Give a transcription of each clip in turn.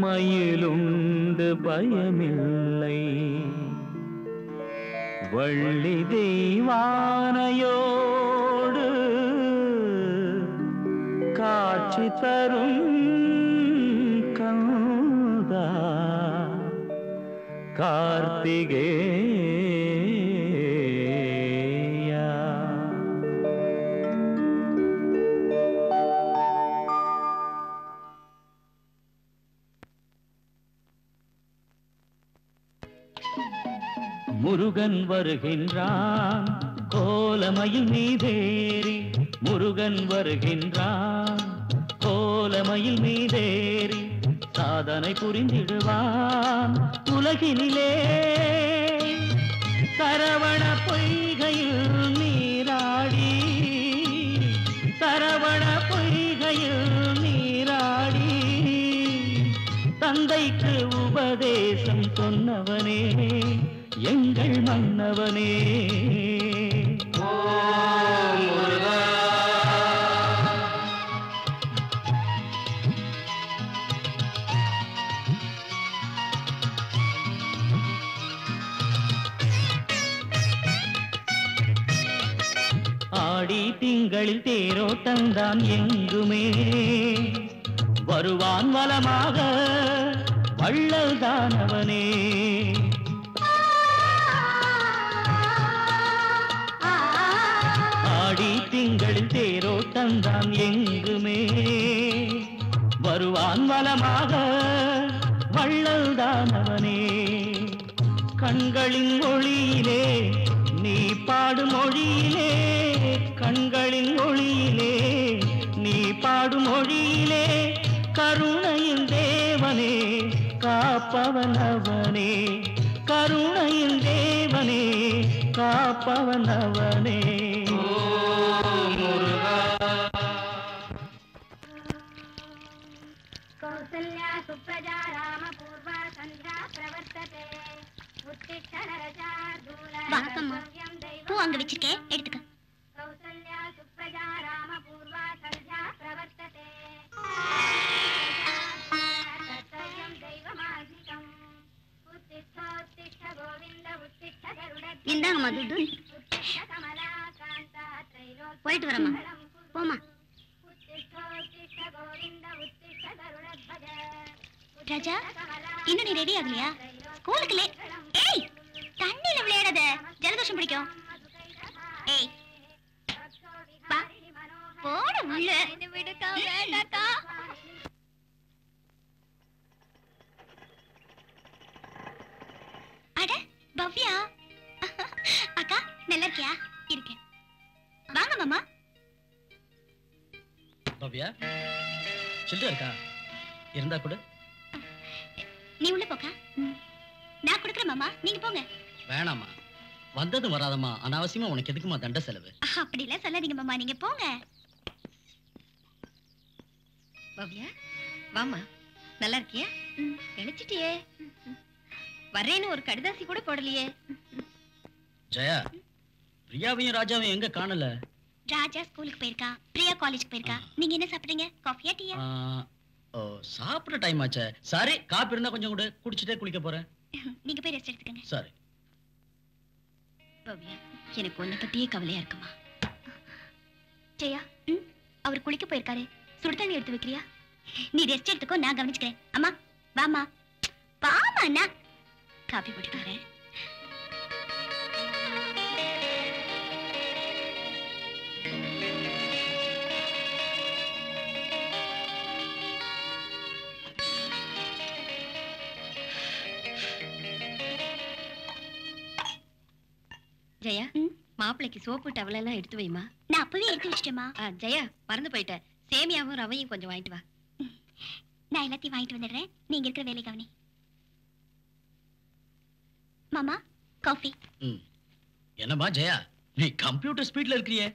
மயிலுண்டு பயமில்லை வள்ளி தெய்வானையோடு காட்சி தரும் கந்தா கார்த்திகேயா. முருகன் வருகின்றான் கோலமயில் மீதேறி, முருகன் வருகின்றான் கோலமயில் மீதேறி, சாதனை புரிந்திடுவான் உலகினிலே. சரவண பொய்கையில் நீராடி, சரவண பொய்கையில் நீராடி, தந்தைக்கு உபதேசம் சொன்னவனே எங்கள் மன்னவனே. ஆடி திங்களில் தேரோட்டந்தான் எங்குமே, வருவான் வலமாக வள்ளல் தானவனே. ஆடி திங்களில் தேரோட்டந்தான் எங்குமே, வருவான் வலமாக வள்ளல் தானவனே. கண்களின் ஒளியிலே நீ பாடும் மொழியிலே, கண்களின் ஒளியிலே நீ பாடும் மொழியிலே, கருணையின் தேவனே காப்பவன் அவனே, கருணையின் தேவனே காப்பவன் அவனே. கௌசல்யா சுப்ரஜா ராம பூர்வா சந்தியா பிரவர்த்ததே. பூ அங்க வச்சிருக்கேன், எடுத்துக்க. கௌசல்யா சுப்ரஜா ராம பூர்வா சந்தியா பிரவர்த்ததே. இந்தாங்கம்மா துட்டு. போயிட்டு வரமா, போமா. ராஜா, இன்னும் நீ ரெடி ஆகலையா? ஸ்கூலுக்கு லே. ஏய், தண்ணியில விளையாடாத, ஜலதோஷம் பிடிக்கும். ஏய், வா போட உள்ள. விடுக்கா, வேண்டாக்கா. அட பவ்யா, அக்கா நல்லா இருக்கியா? இருக்கேன். வாங்க மாமா. பவ்யா, சில்லறை இருக்கா? இருந்தா கூட. நீ உள்ள போக்கா. நான் கொடுக்குறேன் மாமா, நீங்க போங்க. வேணாமா, வந்தது வராதம்மா, அனாவசியமா உனக்கு எதுக்குமா தண்ட செலவு? அப்படி இல்ல சொல்லாதீங்க மாமா, நீங்க போங்க. பவ்யா, வாமா. நல்லா இருக்கியா? நினைச்சிட்டியே. வரேன்னு ஒரு கடிதாசி கூட போடலையே. ஜெயா, பிரியாவையும் ராஜாவையும் எங்க காணல? ராஜா ஸ்கூலுக்கு போயிருக்கா, பிரியா காலேஜ்க்கு போயிருக்கா. நீங்க என்ன சாப்பிடுறீங்க? காஃபியா டீயா? ஓ, சாப்பிட டைம் ஆச்சே. சரி, காப்பி இருந்தா கொஞ்சம் கூட குடிச்சிட்டே குளிக்க போறேன். நீங்க போய் ரெஸ்ட் எடுத்துக்கங்க. சரி. பவ்யா, எனக்கு உன்னை பத்தியே கவலையா இருக்குமா? ஜெயா, அவர் குளிக்க போயிருக்காரு, சுடு தண்ணி எடுத்து வைக்கிறியா? நீ ரெஸ்ட் எடுத்துக்கோ, நான் கவனிச்சுக்கிறேன். அம்மா வாமா, வாமா. அண்ணா காபி போட்டு வரேன். ஜெயா, மாப்பிளைக்கு சோப்பு டவல் எல்லாம் எடுத்து வைமா. நான் அப்பவே எடுத்து வச்சிட்டேமா. ஜெயா, மறந்து போயிட்டேன். சேமியாவும் ரவையும் கொஞ்சம் வாங்கிட்டு வா. நான் எல்லாத்தையும் வாங்கிட்டு வந்துடுறேன், நீங்க இருக்கிற வேலை கவனி. மாமா, காஃபி. என்னம்மா ஜெயா, நீ கம்ப்யூட்டர் ஸ்பீட்ல இருக்கிறியே.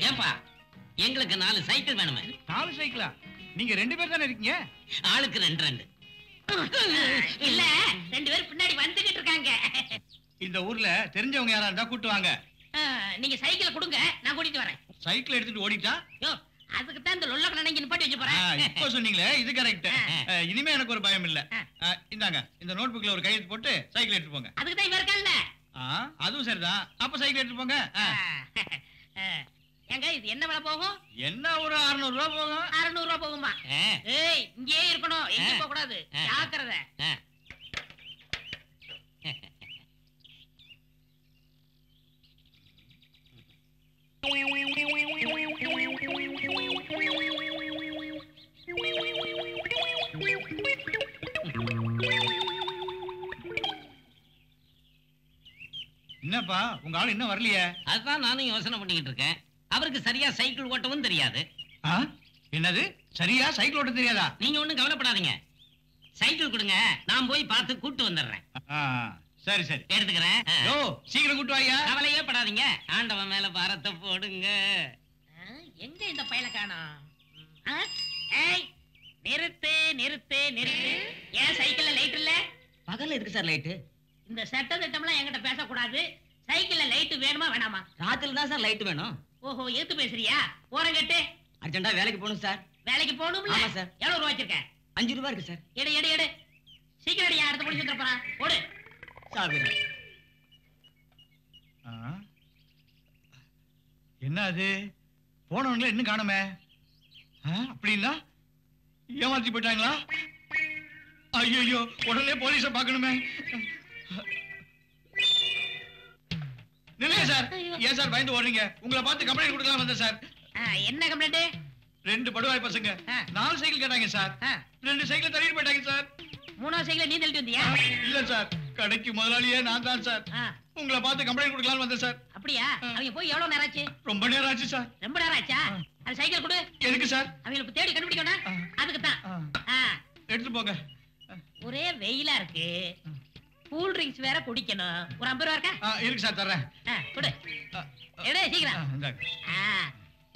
ஏன்பா எங்களுக்கு 4 சைக்கிள் வேணுமே. 4 சைக்கிளா? நீங்க 2 பேர் தானே இருக்கீங்க? ஆளுக்கு 2 இல்ல 2 பேர் பின்னாடி வந்துகிட்டு இருக்காங்க. இந்த ஊர்ல தெரிஞ்சவங்க யாரா இருந்தா கூட்டு வாங்க. நீங்க சைக்கிளை கொடுங்க, நான் கூட்டிட்டு வரேன். சைக்கிள் எடுத்துட்டு ஓடிட்டா? யோ, அதுக்கு தான் இந்த லொல்லக்கட நீங்க நிப்பாட்டி வச்சு போறேன். இப்போ சொன்னீங்களே இது கரெக்ட். இனிமே எனக்கு ஒரு பயம் இல்ல. இந்தாங்க இந்த நோட் புக்ல ஒரு கையெழுத்து போட்டு சைக்கிள் எடுத்து போங்க. அதுக்கு தான் இவ இருக்கல்ல. அதுவும் சரிதான். அப்ப சைக்கிள் எடுத்து போங்க. ஏங்க இது என்ன விலை போகும்? என்ன ஒரு 600 ரூபாய் போகும். 600 ரூபாய் போகுமா? ஏய் இங்கே இருக்கணும், எங்க போக கூடாது. ஜாக்கிரதை. என்னப்பா உங்க ஆள் இன்னும் வரலையே? அதுதான் நானும் யோசனை பண்ணிக்கிட்டு இருக்கேன். அவருக்கு சரியா சைக்கிள் ஓட்டவும் தெரியாது. என்னது சரியா சைக்கிள் ஓட்ட தெரியாதா? நீங்க ஒண்ணும் கவலைப்படாதீங்க. சைக்கிள் கொடுங்க, நான் போய் பார்த்து கூட்டு வந்துடுறேன். சரி சரி எடுத்துக்கிறேன். சீக்கிரம் கூட்டு வாயா. கவலையே படாதீங்க, ஆண்டவன் மேல பாரத்தை போடுங்க. எங்க இந்த பயல காணோம்? ஏய் நிறுத்து நிறுத்து நிறுத்து. ஏன் சைக்கிள்ல லைட் இல்ல? பகல்ல எதுக்கு சார் லைட்டு? இந்த சட்ட திட்டம்லாம் என்கிட்ட பேசக்கூடாது. சைக்கிள்ல லைட் வேணுமா வேணாமா? ராத்திரில தான் சார் லைட் வேணும். ஓஹோ, ஏத்து பேசுறியா? போறேன் கேட்டு. அர்ஜென்ட்டா வேலைக்கு போகணும் சார். வேலைக்கு போகணும்ல? ஆமா சார். எவ்வளவு ரூபாய் வச்சிருக்க? 5 ரூபாய் இருக்கு சார். எடு எடு எடு. சீக்கிரம் அடியா, அடுத்த போலீஸ் வந்துட போறான். ஓடு. சாப்பிடு. என்ன அது போனவங்கள இன்னும் காணுமே? அப்படின்னா ஏமாத்தி போயிட்டாங்களா? ஐயோ உடனே போலீஸ பாக்கணுமே. நில்லுங்க சார். ஏன் சார் பயந்து ஓடுறீங்க? உங்களை பார்த்து கம்ப்ளைண்ட் கொடுக்கலாம் வந்தேன் சார். என்ன கம்ப்ளைண்ட்? 2 படுவாய் பசங்க 4 சைக்கிள் கேட்டாங்க சார். 2 சைக்கிள் தள்ளிட்டு போயிட்டாங்க சார். 3ஆவது சைக்கிள் நீ தள்ளிட்டு வந்தியா? இல்ல சார், கடைக்கு முதலாளியே நான் தான் சார். உங்களை பார்த்து கம்ப்ளைண்ட் கொடுக்கலாம் வந்தேன் சார். அப்படியா? அவங்க போய் எவ்வளவு நேரம் ஆச்சு? ரொம்ப நேரம் ஆச்சு சார். ரொம்ப நேரம் ஆச்சா? அது சைக்கிள் கொடு. எதுக்கு சார்? அவங்களுக்கு தேடி கண்டுபிடிக்கணும். அதுக்கு தான். எடுத்து போங்க. ஒரே வெயிலா இருக்கு. கூல் ட்ரிங்க்ஸ் வேற குடிக்கணும். ஒரு 50 ரூபா இருக்கா? இருக்கு சார், தர்றேன். கொடு. எடு சீக்கிரம்.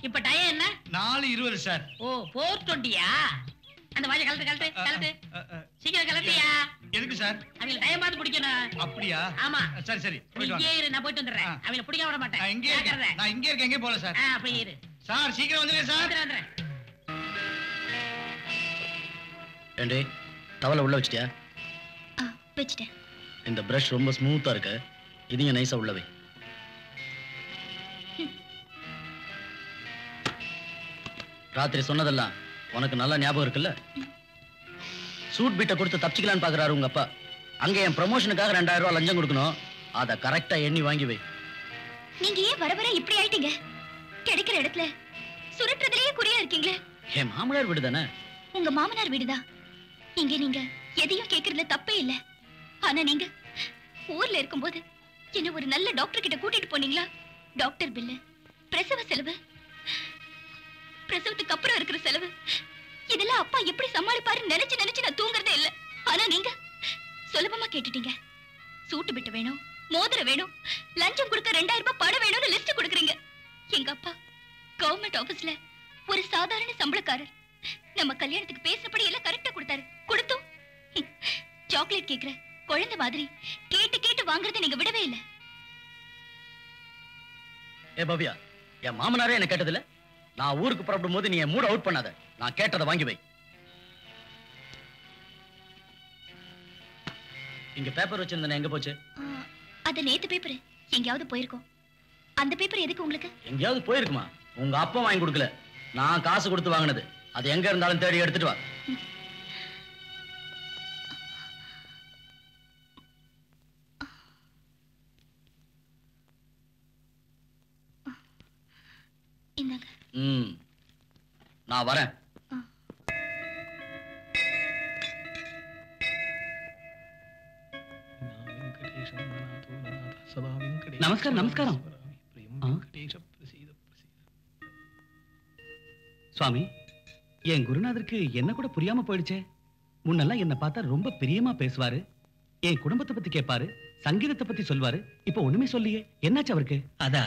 இப்ப டைம் என்ன? 4:20 சார். ஓ 4:20யா? அந்த வாட்சை கலட்டு கலட்டு கலட்டு. சீக்கிரம் கலட்டியா? எதுக்கு சார்? அவங்க டைம் பார்த்து பிடிக்கணும். அப்படியா? ஆமா. சரி சரி. இங்கே இரு, நான் போயிட்டு வந்துடுறேன். அவங்கள பிடிக்க விட மாட்டேன். நான் இங்கே இருக்கேன், எங்கே போல சார். அப்படியே இரு சார். சீக்கிரம் வந்துடுங்க சார். வந்துடுறேன். ஏண்டி டவலை உள்ள வச்சிட்டியா? வச்சிட்டேன். இந்த பிரஷ் ரொம்ப ஸ்மூத்தா இருக்கு, இதையும் நைஸா உள்ள வை. ராத்திரி சொன்னதெல்லாம் உனக்கு நல்ல ஞாபகம் இருக்குல்ல? சூட் பீட்டை கொடுத்து தப்பிச்சுக்கலான்னு பாக்குறாரு உங்க அப்பா. அங்க என் ப்ரமோஷனுக்காக 2000 ரூபாய் லஞ்சம் கொடுக்கணும், அதை கரெக்டா எண்ணி வாங்கி வை. நீங்க ஏன் வர வர இப்படி ஆயிட்டீங்க? கிடைக்கிற இடத்துல சுருட்டுறதுலயே குறியா இருக்கீங்களே. என் மாமனார் வீடு தானே. உங்க மாமனார் வீடுதான். இங்க நீங்க எதையும் கேட்கறதுல தப்பே இல்ல. ஆனா நீங்க ஊர்ல இருக்கும்போது என்ன ஒரு நல்ல டாக்டர் கிட்ட கூட்டிட்டு போனீங்களா? டாக்டர் பில்லு, பிரசவ செலவு, பிரசவத்துக்கு அப்புறம் இருக்கிற செலவு, இதெல்லாம் அப்பா எப்படி சமாளிப்பாருன்னு நினைச்சு நினைச்சு நான் தூங்குறதே இல்ல. ஆனா நீங்க சுலபமா கேட்டுட்டீங்க. சூட்டு பிட்டு வேணும், மோதிரம் வேணும், லஞ்சம் கொடுக்க 2000 ரூபாய் பணம் வேணும்னு லிஸ்ட் கொடுக்குறீங்க. எங்க அப்பா கவர்மெண்ட் ஆபீஸ்ல ஒரு சாதாரண சம்பளக்காரர். நம்ம கல்யாணத்துக்கு பேசினபடி எல்லாம் கரெக்டா கொடுத்தாரு. கொடுத்தோம் சாக்லேட் கேக்குற குழந்தை மாதிரி கேட்டு கேட்டு வாங்குறதை நீங்க விடவே இல்ல. ஏ பவ்யா, என் மாமனாரே என்ன கேட்டதில்ல. நான் ஊருக்கு புறப்படும் போது நீ என் மூட அவுட் பண்ணாத. நான் கேட்டதை வாங்கி வை. இங்க பேப்பர் வச்சிருந்தேன், எங்க போச்சு? அது நேத்து பேப்பர் எங்கயாவது போயிருக்கோம். அந்த பேப்பர் எதுக்கு உங்களுக்கு? எங்கயாவது போயிருக்குமா? உங்க அப்பா வாங்கி கொடுக்கல, நான் காசு கொடுத்து வாங்கினது. அது எங்க இருந்தாலும் தேடி எடுத்துட்டு வா. இந்தாங்க. நான் வரேன். நமஸ்காரம் நமஸ்காரம். சுவாமி, என் குருநாதருக்கு என்ன கூட புரியாம போயிடுச்சே. முன்னெல்லாம் என்ன பார்த்தா ரொம்ப பிரியமா பேசுவாரு, என் குடும்பத்தை பத்தி கேட்பாரு, சங்கீதத்தை பத்தி சொல்வாரு. இப்ப ஒண்ணுமே சொல்லியே. என்னாச்சு அவருக்கு? அதா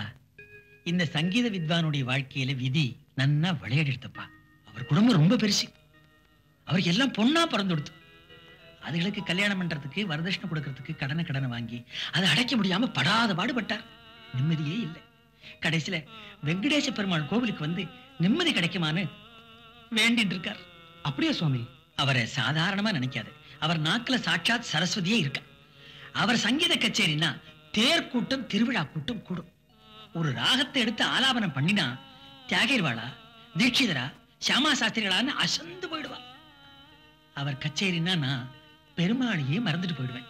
இந்த சங்கீத வித்வானுடைய வாழ்க்கையில விதி நன்னா விளையாடி எடுத்தப்பா. அவர் குடும்பம் ரொம்ப பெருசு. அவருக்கு எல்லாம் பொண்ணா பிறந்து கொடுத்து, அதுகளுக்கு கல்யாணம் பண்றதுக்கு வரதட்சணை கொடுக்கறதுக்கு கடனை வாங்கி அதை அடைக்க முடியாம படாத பாடுபட்டார். நிம்மதியே இல்லை. கடைசியில வெங்கடேச பெருமாள் கோவிலுக்கு வந்து நிம்மதி கிடைக்குமான்னு வேண்டிட்டு இருக்கார். அப்படியே சுவாமி? அவரை சாதாரணமா நினைக்காது. அவர் நாக்குல சாட்சாத் சரஸ்வதியே இருக்கா. அவர் சங்கீத கச்சேரினா தேர் கூட்டம் திருவிழா கூட்டம் கூடும். ஒரு ராகத்தை எடுத்து ஆலாபனம் பண்ணினா தியாகிர்வாளா தீட்சிதரா சியாமா சாஸ்திரிகளான்னு அசந்து போயிடுவா. அவர் கச்சேரினா நான் பெருமாளையே மறந்துட்டு போயிடுவேன்.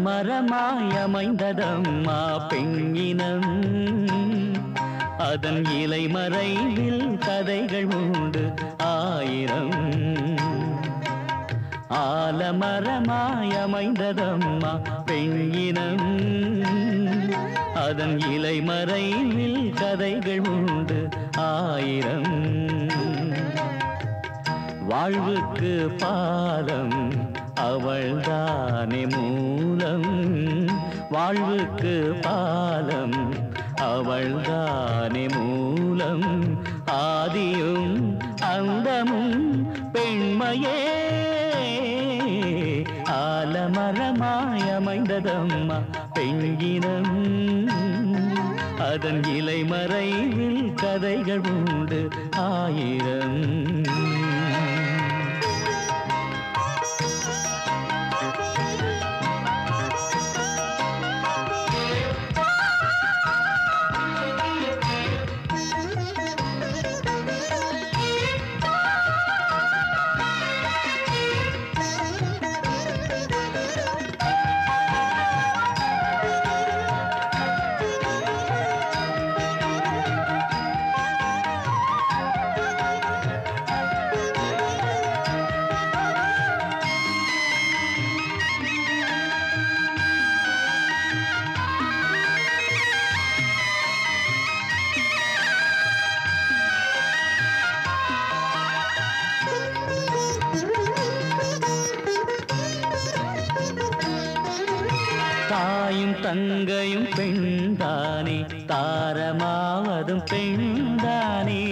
மரமாயமைந்ததம்மா பெண்ணினம், அதன் இலை மறைவில் கதைகள் உண்டு ஆயிரம். ஆலமரமாயமைந்ததம்மா பெண்ணினம், அதன் இலை மறைவில் கதைகள் உண்டு ஆயிரம். வாழ்வுக்கு பாலம் அவள்தானே மூலம், வாழ்வுக்கு பாலம் அவள்தானே மூலம். ஆதியும் அந்தமும் பெண்மையே, ஆலமரமாயமைந்ததம்மா பெண்ணினம், அதன் இலை மறைவில் கதைகள் உண்டு ஆயிரம். தாயும் தங்கையும் பெண்தானே, தாரமாவதும் பெண்தானே.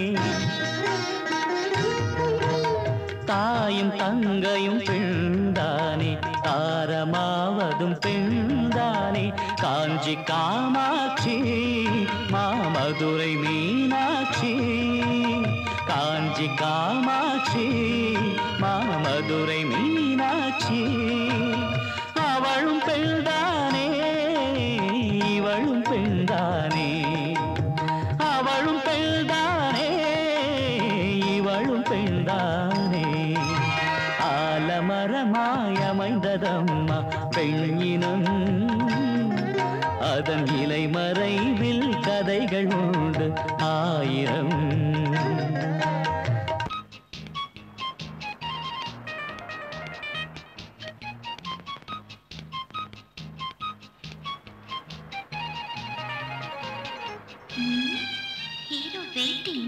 தாயும் தங்கையும் பெண்தானே, தாரமாவதும் பெண்தானே. காஞ்சி காமாட்சி மாமதுரை மீனாட்சி, காஞ்சி காமாட்சி மாமதுரை மீனாட்சி. அவளும் பெண்தானே இவளும் பெண்தானே, அவளும் பெண்தானே இவளும் பெண்தானே. ஆலமரமாயமைந்ததம்மா பெண்ணினம், அதன் இலை மறைவில் கதைகள் உண்டு ஆயிரம். Hero waiting.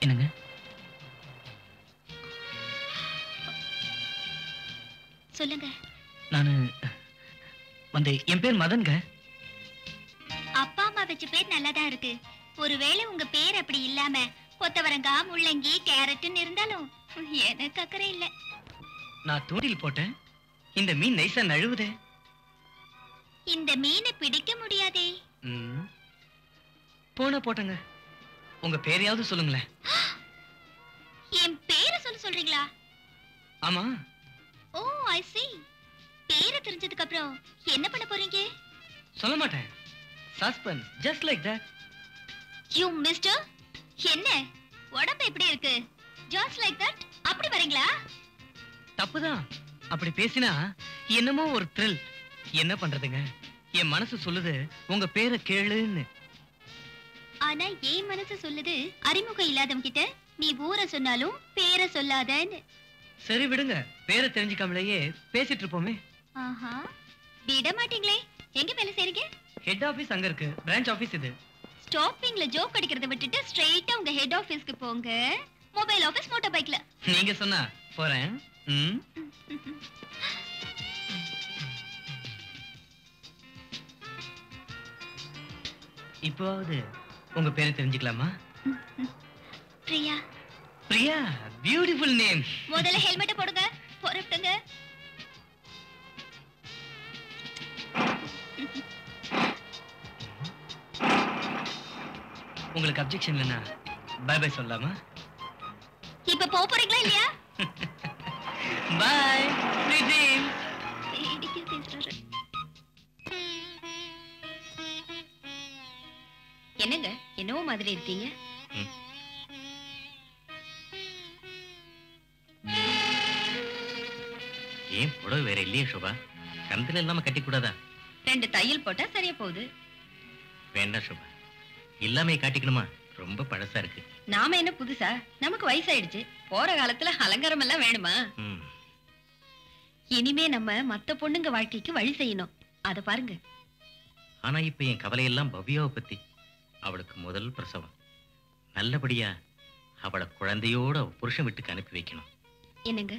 என்னங்க? சொல்லுங்க. நானு வந்து என் பேர் மதன்க. அப்பா அம்மா வச்ச பேர் நல்லாதான் இருக்கு. ஒருவேளை உங்க பேர் அப்படி இல்லாம கொத்தவரங்காய் முள்ளங்கி கேரட்னு இருந்தாலும் எனக்கு அக்கறை இல்ல. நான் தூண்டில் போட்டேன், இந்த மீன் நைசா நழுவுதே. இந்த மீனை பிடிக்க முடியாதே. போட்டங்க. உங்க பேரையாவது சொல்லுங்களேன். என் பேரை சொல்றீங்களா? ஆமா. ஓ ஐ see. பேரை தெரிஞ்சதுக்கு அப்புறம் என்ன பண்ண போறீங்க? சொல்ல மாட்டேன். Suspense, just like that. You mister, என்ன உடம்பு எப்படி இருக்கு? just like that அப்படி வரீங்களா? தப்புதான். அப்படி பேசினா என்னமோ ஒரு thrill. என்ன பண்றதுங்க, என் மனசு சொல்லுது உங்க பேரை கேளுன்னு. ஆனா என் மனசு சொல்லுது அறிமுகம் இல்லாதவங்க கிட்ட நீ ஊரை சொன்னாலும் பேரை சொல்லாதன்னு. சரி விடுங்க, பேரை தெரிஞ்சுக்காமலேயே பேசிட்டு இருப்போமே. ஆஹா, விட மாட்டீங்களே. எங்க வேலை செய்றீங்க? ஹெட் ஆபீஸ் அங்க இருக்கு, பிரான்ச் ஆபீஸ் இது. ஸ்டாப்பிங்ல ஜோக் அடிக்கிறத விட்டுட்டு ஸ்ட்ரைட்டா உங்க ஹெட் ஆபீஸ்க்கு போங்க. மொபைல் ஆபீஸ் மோட்டார் பைக்ல. நீங்க சொன்னா போறேன். இப்போது உங்க பேரை தெரிஞ்சுக்கலாமா? பிரியா. Priya, beautiful name. முதல்ல ஹெல்மெட் போடுங்க. போறட்டுங்க. உங்களுக்கு அப்செக்ஷன் இல்லைன்னா பை பை சொல்லலாமா? இப்ப போறீங்களா இல்லையா? பை. Sweet dreams. இடிக்க பேசுறாரு. என்னங்க என்னவோ மாதிரி இருக்கீங்க? ஏன் புடவை வேற இல்லையே சோபா? கந்தல இல்லாம கட்டி கூடாதா? 2 தையல் போட்டா சரியா போகுது. வேண்டாம் சோபா, எல்லாமே காட்டிக்கணுமா? ரொம்ப பழசா இருக்கு. நாம என்ன புதுசா? நமக்கு வயசாயிடுச்சு. போற காலத்துல அலங்காரம் எல்லாம் வேணுமா? இனிமே நம்ம மத்த பொண்ணுங்க வாழ்க்கைக்கு வழி செய்யணும். அத பாருங்க. ஆனா இப்ப என் கவலையெல்லாம் பவ்யாவை பத்தி. அவளுக்கு முதல் பிரசவம். நல்லபடியா அவளை குழந்தையோட புருஷன் வீட்டுக்கு அனுப்பி வைக்கணும். என்னங்க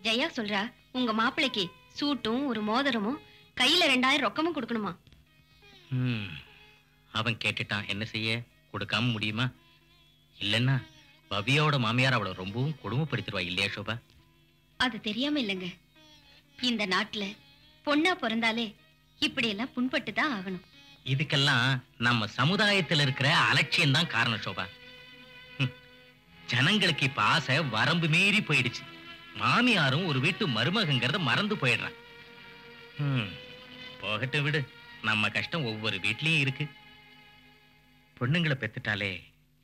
ஜெயா சொல்றா, உங்க மாப்பிளைக்கு சூட்டும் ஒரு மோதிரமும் கையில 2000 ரொக்கமும் கொடுக்கணுமா? அவன் கேட்டுட்டான், என்ன செய்ய? கொடுக்காம முடியுமா? இல்லன்னா பவ்யாவோட மாமியார் அவளை ரொம்பவும் கொடுமைப்படுத்திடுவா இல்லையா சோபா? அது தெரியாம இல்லைங்க. இந்த நாட்டுல பொண்ணா பிறந்தாலே இப்படி எல்லாம் புண்பட்டு தான் ஆகணும். இதுக்கெல்லாம் நம்ம சமுதாயத்தில் இருக்கிற அலட்சியம் தான் காரணம் சோபா. ஜனங்களுக்கு இப்ப ஆசை வரம்பு மீறி போயிடுச்சு. மாமியாரும் ஒரு வீட்டு மருமகங்கிறத மறந்து போயிடுறான். போகட்டும் விடு, நம்ம கஷ்டம் ஒவ்வொரு வீட்லயும் இருக்கு. பொண்ணுங்களை பெத்துட்டாலே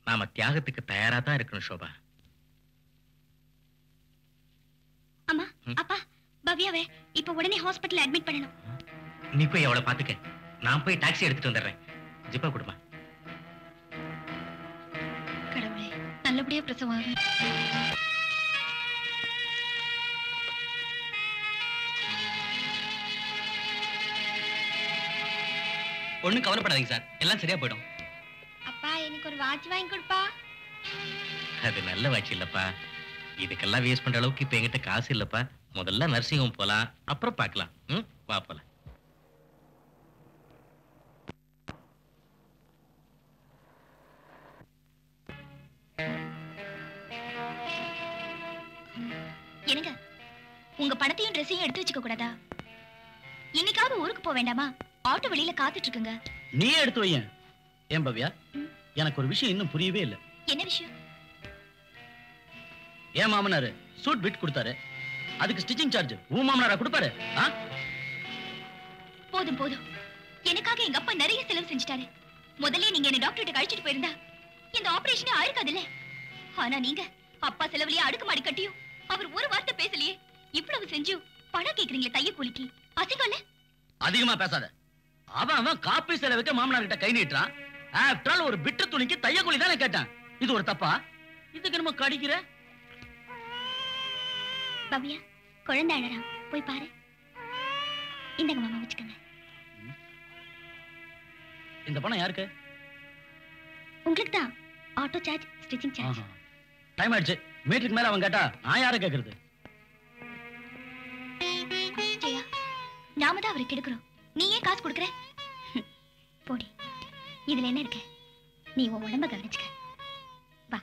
நாம தியாகத்துக்கு தயாரா தான் இருக்கணும் சோபா. அம்மா, அப்பா, பவ்யாவே இப்ப உடனே ஹாஸ்பிடல்ல அட்மிட் பண்ணணும். நீ போய் அவளை பாத்துக்க, நான் போய் டாக்ஸி எடுத்துட்டு வந்துடுறேன். ஜிப்பா கொடுமா. கடவுளே, நல்லபடியா பிரசவம் ஆகும். ஒண்ணும் கவலைப்படாதீங்க சார், எல்லாம் சரியா போயிடும். அப்பா எனக்கு ஒரு வாட்ச் வாங்கி கொடுப்பா. அது நல்ல வாட்ச் இல்லப்பா. இதுக்கெல்லாம் வேஸ்ட் பண்ற அளவுக்கு இப்ப என்கிட்ட காசு இல்லப்பா. முதல்ல நர்சிங் ஹோம் போலாம், அப்புறம் பார்க்கலாம். வா போலாம். என்னங்க, உங்க பணத்தையும் ட்ரெஸ்ஸையும் எடுத்து வச்சுக்க கூடாதா? இன்னைக்காவது ஊருக்கு போக வேண்டாமா? ஆட்டோ வெளியில காத்துட்டு இருக்குங்க. நீ எடுத்து வையேன். ஏன் பவ்யா, எனக்கு ஒரு விஷயம் இன்னும் புரியவே இல்லை. என்ன விஷயம்? ஏன் மாமனாரு சூட் பிட் கொடுத்தாரு, அதுக்கு ஸ்டிச்சிங் சார்ஜ் உன் மாமனாரா கொடுப்பாரு? போதும் போதும், எனக்காக எங்க அப்பா நிறைய செலவு செஞ்சுட்டாரு. முதல்ல நீங்க என்ன டாக்டர்கிட்ட கழிச்சிட்டு போயிருந்தா இந்த ஆபரேஷனே ஆயிருக்காதுல்ல. ஆனா நீங்க அப்பா செலவுலயே அடுக்குமாடி கட்டியும் அவர் ஒரு வார்த்தை பேசலையே. இவ்வளவு செஞ்சும் பணம் கேக்குறீங்களே தைய கூலிக்கு, அசிங்கம் இல்ல? அதிகமா பேசாத. அவன் காப்பி செலவுக்கு மாமனார் கிட்ட கை நீட்டுறான். ஆஃப்டர் ஆல் ஒரு பிட்டு துணிக்கு தைய கூலி தானே கேட்டான். இது ஒரு தப்பா? இதுக்கு நம்ம கடிக்கிற? பவ்யா, குழந்தை அழறான், போய் பாரு. இந்தங்க மாமா, வச்சுக்கங்க. இந்த பணம் யாருக்கு? உங்களுக்கு தான். Auto charge, stitching charge. Time ஆயிடுச்சு. மீட்டருக்கு மேல அவன் கேட்டா நான் யாரை கேக்குறது? ஜெயா, நாம தான் அவருக்கு எடுக்கிறோம். நீ ஏன் காசு கொடுக்குற? போடி, இதுல என்ன இருக்கு? நீ உன் உடம்ப கவனிச்சுக்க. வா.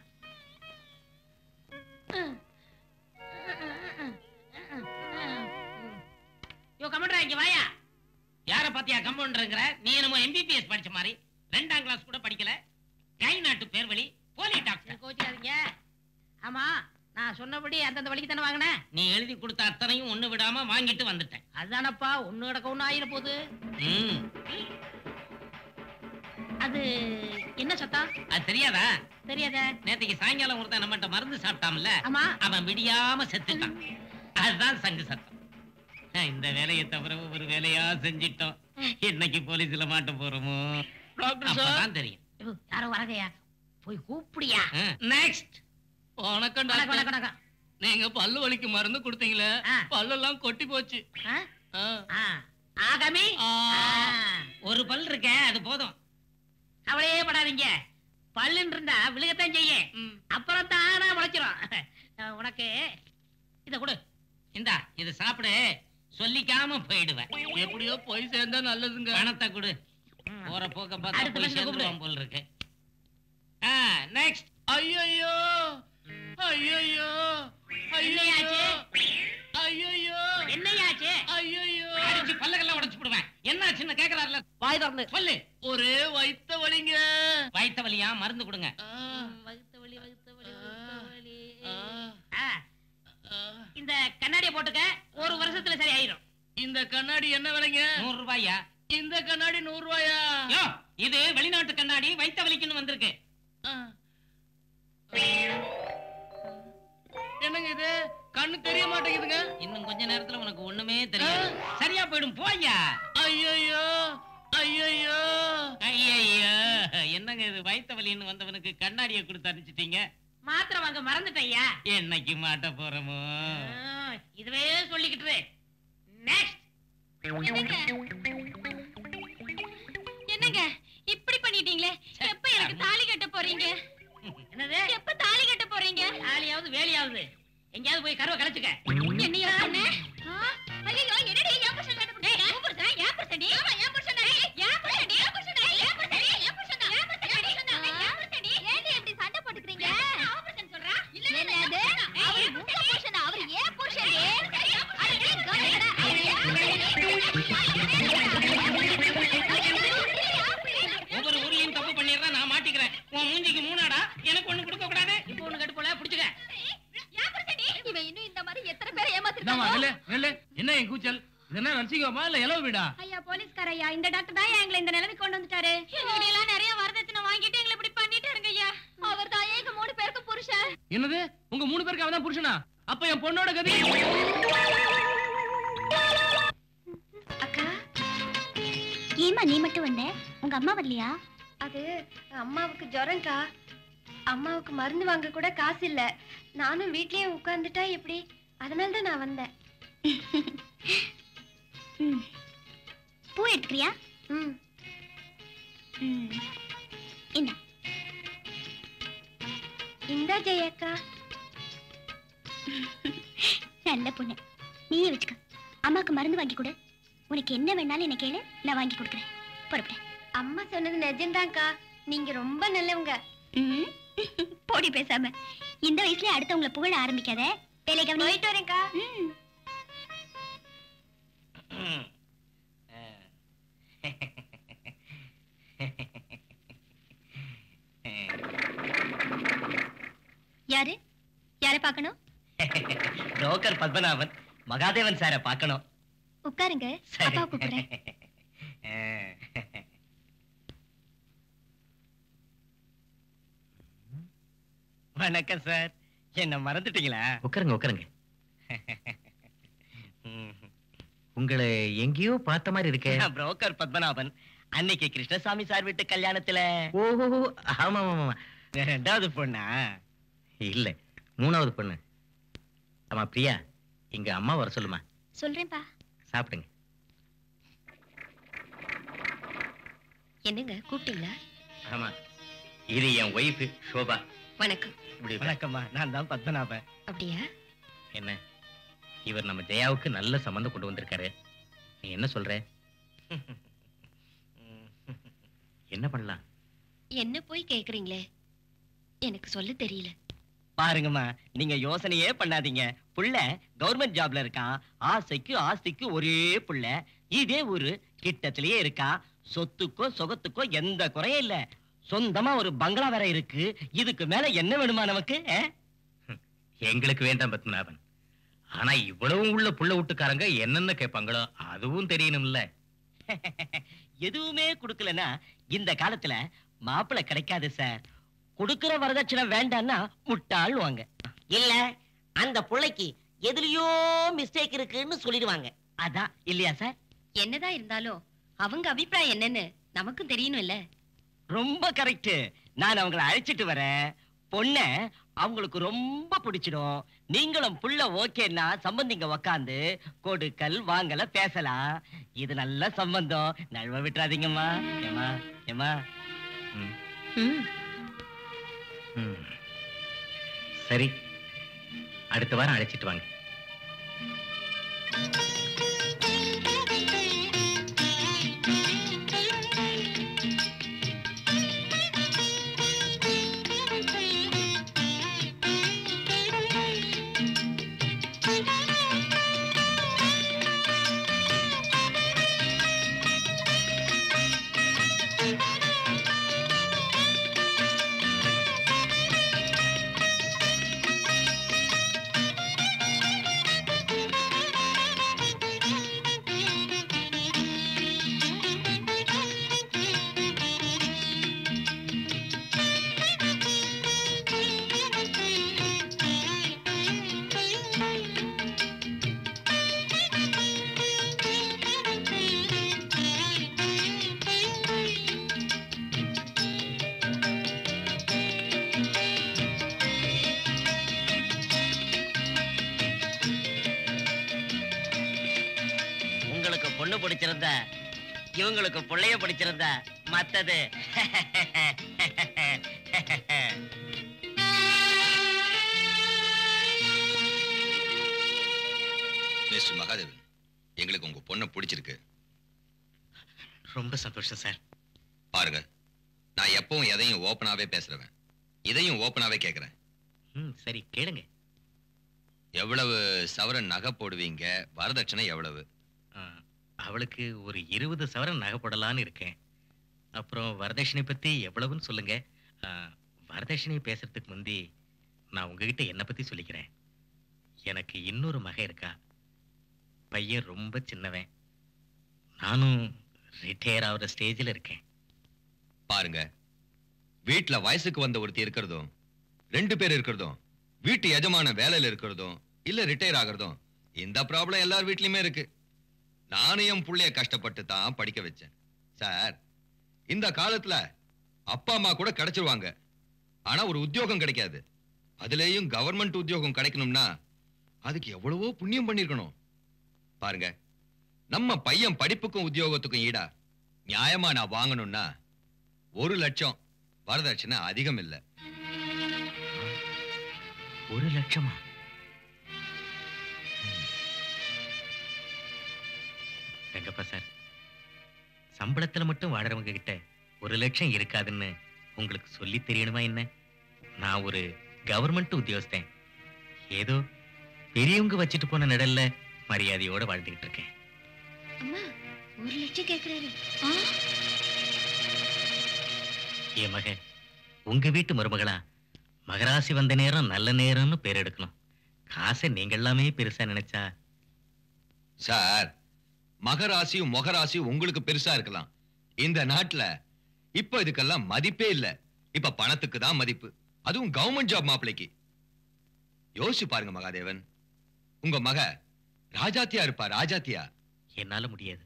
கமண்டரா, இங்க வாயா. யார பாத்தியா கம்பவுண்டர்ங்கற? நீ என்னமோ எம்பிபிஎஸ் படிச்ச மாதிரி 2ஆம் கிளாஸ் கூட படிக்கல. கை நாட்டு பேர் வழி போலி டாக்டர். கோச்சியாதீங்க. ஆமா, நான் சொன்னபடி அந்தந்த வழிக்கு தானே வாங்கினேன். நீ எழுதி கொடுத்த அத்தனையும் ஒண்ணு விடாம வாங்கிட்டு வந்துட்டேன். அதுதானப்பா, ஒண்ணு கிடக்க ஒண்ணு ஆயிர போகுது. அது என்ன சத்தம்? அது தெரியாதா? தெரியாதா? நேத்துக்கு சாயங்காலம் ஒருத்தன் நம்மகிட்ட மருந்து சாப்பிட்டான்ல, அவன் விடியாம செத்துட்டான். அதுதான் சங்கு சத்தம். இந்த வேலையை தவிர ஒரு வேலையா செஞ்சிட்டோம். இன்னைக்கு போலீஸ்ல மாட்ட போறோமோ அப்பதான் தெரியும். யாரோ வரகையா, போய் கூப்பிடியா. நெக்ஸ்ட். வணக்கம் வணக்கம். நீங்க பல்லு வலிக்கு மருந்து கொடுத்தீங்களே, பல்லெல்லாம் கொட்டி போச்சு. ஆகமி ஒரு பல் இருக்க, அது போதும். அவளையே படாதீங்க. பல்லுன்னு இருந்தா விழுகத்தான் செய்ய, அப்புறம் தானா முளைச்சிரும். உனக்கு இத கொடு. இந்தா இது சாப்பிடு, சொல்லிக்காம போயிடுவேன். எப்படியோ போய் சேர்ந்தா நல்லதுங்க. பணத்தை கொடு. போற போக்க பார்த்தா அடுத்த போய் பஸ்ல சேர்ந்துருவான் போல் இருக்கு. நெக்ஸ்ட். ஐயோ ஐயோ என்னையாச்சு? ஐயோ என்னையாச்சு? ஐயோ அடிச்சு பல்லக்கெல்லாம் உடைச்சு போடுவேன். என்னாச்சுன்னு கேக்குறாருல, வாய் திறந்து சொல்லு. ஒரே வயித்த வலிங்க. வயித்த வலியா? மருந்து கொடுங்க. வகுத்த வலி. இந்த கண்ணாடியை போட்டுக்க, ஒரு வருஷத்துல சரி ஆயிரும். இந்த கண்ணாடி என்ன விலைங்க? 100 ரூபாயா? இந்த கண்ணாடி 100 ரூபாயா? யோ, இது வெளிநாட்டு கண்ணாடி, வயித்த வலிக்குன்னு வந்திருக்கு. என்னங்க இது? கண்ணு தெரிய மாட்டேங்குதுங்க. இன்னும் கொஞ்ச நேரத்துல உனக்கு ஒண்ணுமே தெரியாது. சரியா போயிடும், போய்யா. ஐயோ ஐயோ ஐயோ, என்னங்க இது? வயித்த வலின்னு வந்தவனுக்கு கண்ணாடியை கொடுத்து அனுப்பிச்சிட்டீங்க. மாத்திரை வாங்க மறந்துட்டேயா. என்னைக்கு மாட்ட போறோமோ? இதுவே சொல்லிக்கிட்டு. நெக்ஸ்ட். என்னங்க இப்படி பண்ணிட்டீங்களே? எப்ப எனக்கு தாலி கட்ட போறீங்க? என்னது? எப்ப தாலி கட்ட போறீங்க? தாலியாவது வேலையாவது எங்கேயாவது போய் கருவை கலைச்சுக்க. என்னையா சொன்ன? ஐயோ, என்னடி ஏன் புருஷன் கட்ட போறீங்க? ஏன் புருஷன்? ஏன் புருஷன்? ஆமா, ஏன் புருஷன்? ஏன் புருஷன்? ஏன் புருஷன்? ஏன் புருஷன்? ஏன் புருஷன்? ஏன் புருஷன்? ஏன் இப்படி சண்டை போட்டுக்கிறீங்க? அவ புருஷன் சொல்றா. என்னது? அவர் உங்க புருஷன், அவர் ஏன் புருஷன்? அடடே கண்ணடா. ஒவ்வொரு ஊர்லயும் தப்பு பண்ணிடுறா, நான் மாட்டிக்கிறேன். உன் மூஞ்சிக்கு மூணாடா, எனக்கு ஒண்ணு கொடுக்க கூடாது. இப்போ ஒண்ணு கட்டு போல புடிச்சுக்க. இவன் இன்னும் இந்த மாதிரி எத்தனை பேரை ஏமாத்திருக்கான்? என்ன என் கூச்சல்? என்ன ரசிகமா இல்ல எலவு வீடா? ஐயா போலீஸ்கார ஐயா, இந்த டாக்டர் தான் எங்களை இந்த நிலைமைக்கு கொண்டு வந்துட்டாரு. எல்லாம் நிறைய வரதட்சணை வாங்கிட்டு எங்களை இப்படி பண்ணிட்டாருங்க ஐயா. அவர் தான் எங்க 3 பேருக்கு புருஷன். என்னது? உங்க 3 பேருக்கு அவன் தான் புருஷனா? அப்ப என் பொண்ணோட கதி? அக்கா, ஏமா நீ மட்டும் வந்த? உங்க அம்மா வரலையா? அது அம்மாவுக்கு ஜுரம்க்கா. அம்மாவுக்கு மருந்து வாங்க கூட காசு இல்ல. நானும் வீட்லயே உட்கார்ந்துட்டா எப்படி? அதனால தான் நான் வந்தேன். பூ எடுக்கிறியா? என்ன? இந்தா ஜெயக்கா. நல்ல பொண்ணு, நீயே வச்சுக்க. அம்மாக்கு மருந்து வாங்கி கொடு. உனக்கு என்ன வேணாலும் என்ன கேளு, நான் வாங்கி கொடுக்குறேன். புறப்பட. அம்மா சொன்னது நிஜம்தான்க்கா. நீங்க ரொம்ப நல்லவங்க. போடி பேசாம. இந்த வயசுல அடுத்தவங்களை புகழ ஆரம்பிக்காத. வேலைக்கு போயிட்டு வரேன்க்கா. யாரு? யார பார்க்கணும்? புரோக்கர் பத்மநாபன், மகாதேவன் சாரை பார்க்கணும். உட்காருங்க, அப்பா கூப்பிடுறேன். வணக்கம் சார். என்ன மறந்துட்டீங்களா? உட்காருங்க. உங்களை எங்கேயோ பார்த்த மாதிரி இருக்கே. புரோக்கர் பத்மநாபன், அன்னைக்கு கிருஷ்ணசாமி சார் வீட்டு கல்யாணத்துல. ஓஹோ, ஆமா. 2வது பொண்ணா? இல்ல, 3வது பொண்ணு. ஆமா பிரியா, இங்க அம்மா வர சொல்லுமா. சொல்றேன்பா. சாப்பிடுங்க. என்னங்க கூப்பிட்டீங்களா? ஆமா, இது என் ஒய்ஃப் சோபா. வணக்கம். வணக்கம்மா, நான் தான் பத்மநாபன். அப்படியா? என்ன, இவர் நம்ம ஜெயாவுக்கு நல்ல சம்பந்தம் கொண்டு வந்திருக்காரு. நீ என்ன சொல்ற? என்ன பண்ணலாம்? என்ன போய் கேக்குறீங்களே? எனக்கு சொல்ல தெரியல. பாருங்கம்மா, நீங்க யோசனையே பண்ணாதீங்க. புள்ள கவர்மெண்ட் ஜாப்ல இருக்கான். ஆசைக்கு ஆஸ்திக்கு ஒரே புள்ள. இதே ஊரு கிட்டத்திலேயே இருக்கா. சொத்துக்கோ சொகத்துக்கோ எந்த குறையும் இல்ல. சொந்தமா ஒரு பங்களா வேற இருக்கு. இதுக்கு மேல என்ன வேணுமா நமக்கு? எங்களுக்கு வேண்டாம் பத்மநாபன். ஆனா இவ்வளவு உள்ள புள்ள வீட்டுக்காரங்க என்னென்ன கேட்பாங்களோ அதுவும் தெரியணும்ல. எதுவுமே கொடுக்கலன்னா இந்த காலத்துல மாப்பிள்ளை கிடைக்காது சார். கொடுக்கிற வரதட்சணை வேண்டான்னா முட்டாள் வாங்க. இல்ல, அந்த புள்ளைக்கு எதுலயோ மிஸ்டேக் இருக்குன்னு சொல்லிடுவாங்க. அதான் இல்லையா சார்? என்னதான் இருந்தாலும் அவங்க அபிப்பிராயம் என்னன்னு நமக்கும் தெரியணும் இல்ல? ரொம்ப கரெக்ட். நான் அவங்கள அழைச்சிட்டு வரேன். பொண்ண அவங்களுக்கு ரொம்ப பிடிச்சிடும். நீங்களும் புள்ள ஓகேன்னா சம்பந்திங்க உக்காந்து கொடுக்கல் வாங்கல பேசலாம். இது நல்ல சம்பந்தம், நழுவ விட்டுறாதீங்கம்மா. ஏமா ஏமா. சரி, அடுத்த வாரம் அழைச்சிட்டு வாங்க. பொண்ணு பிடிச்சிருந்த, இவங்களுக்கு பிள்ளைய பிடிச்சிருந்த, மத்தது மிஸ்டர் மகாதேவன், எங்களுக்கு உங்க பொண்ணை பிடிச்சிருக்கு. ரொம்ப சந்தோஷம் சார். பாருங்க, நான் எப்பவும் எதையும் ஓப்பனாவே பேசுறேன், இதையும் ஓப்பனாவே கேட்கிறேன். சரி கேளுங்க. எவ்வளவு சவரன் நகை போடுவீங்க? வரதட்சணை எவ்வளவு? அவளுக்கு ஒரு 20 சவரன் நகை போடலான்னு இருக்கேன். அப்புறம் வரதட்சணை பத்தி எவ்வளவுன்னு சொல்லுங்க. வரதட்சணை பேசுறதுக்கு முந்தி நான் உங்ககிட்ட என்னை பத்தி சொல்லிக்கிறேன். எனக்கு இன்னொரு மகன் இருக்கா. பையன் ரொம்ப சின்னவன். நானும் ரிட்டையர் ஆகிற ஸ்டேஜில் இருக்கேன். பாருங்க, வீட்டுல வயசுக்கு வந்த ஒருத்தி இருக்கிறதும், 2 பேர் இருக்கிறதும், வீட்டு எஜமான வேலையில இருக்கிறதும், இல்ல ரிட்டையர் ஆகிறதும், இந்த ப்ராப்ளம் எல்லார் வீட்லயுமே இருக்கு. நானும் என் புள்ளைய கஷ்டப்பட்டு தான் படிக்க வச்சேன். சார், இந்த காலத்துல அப்பா அம்மா கூட கிடைச்சிருவாங்க, ஆனா ஒரு உத்தியோகம் கிடைக்காது. அதுலயும் கவர்மெண்ட் உத்தியோகம் கிடைக்கணும்னா அதுக்கு எவ்வளவோ புண்ணியம் பண்ணிருக்கணும். பாருங்க, நம்ம பையன் படிப்புக்கும் உத்தியோகத்துக்கும் ஈடா நியாயமா நான் வாங்கணும்னா 1 லட்சம் வரதட்சணை அதிகம் இல்ல. 1 லட்சமா? எங்கப்பா சார், சம்பளத்துல மட்டும் வாடுறவங்க கிட்ட 1 லட்சம் இருக்காதுன்னு உங்களுக்கு சொல்லி தெரியணுமா என்ன? நான் ஒரு கவர்மெண்ட் உத்தியோகஸ்தன். ஏதோ பெரியவங்க வச்சுட்டு போன நிழல்ல மரியாதையோட வாழ்ந்துகிட்டு இருக்கேன். அம்மா, 1 லட்சம் கேக்குறாரு. என் மகன் உங்க வீட்டு மருமகளா மகராசி வந்த நேரம் நல்ல நேரம்னு பேர் எடுக்கணும். காசை நீங்க எல்லாமே பெருசா நினைச்சா. சார், மகராசியும் மொகராசியும் உங்களுக்கு பெருசா இருக்கலாம். இந்த நாட்டுல இப்ப இதுக்கெல்லாம் மதிப்பே இல்ல. இப்ப பணத்துக்கு தான் மதிப்பு, அதுவும் கவர்மெண்ட் ஜாப் மாப்பிளைக்கு. யோசிச்சு பாருங்க மகாதேவன், உங்க மக ராஜாத்தியா இருப்பா. ராஜாத்தியா? என்னால முடியாது.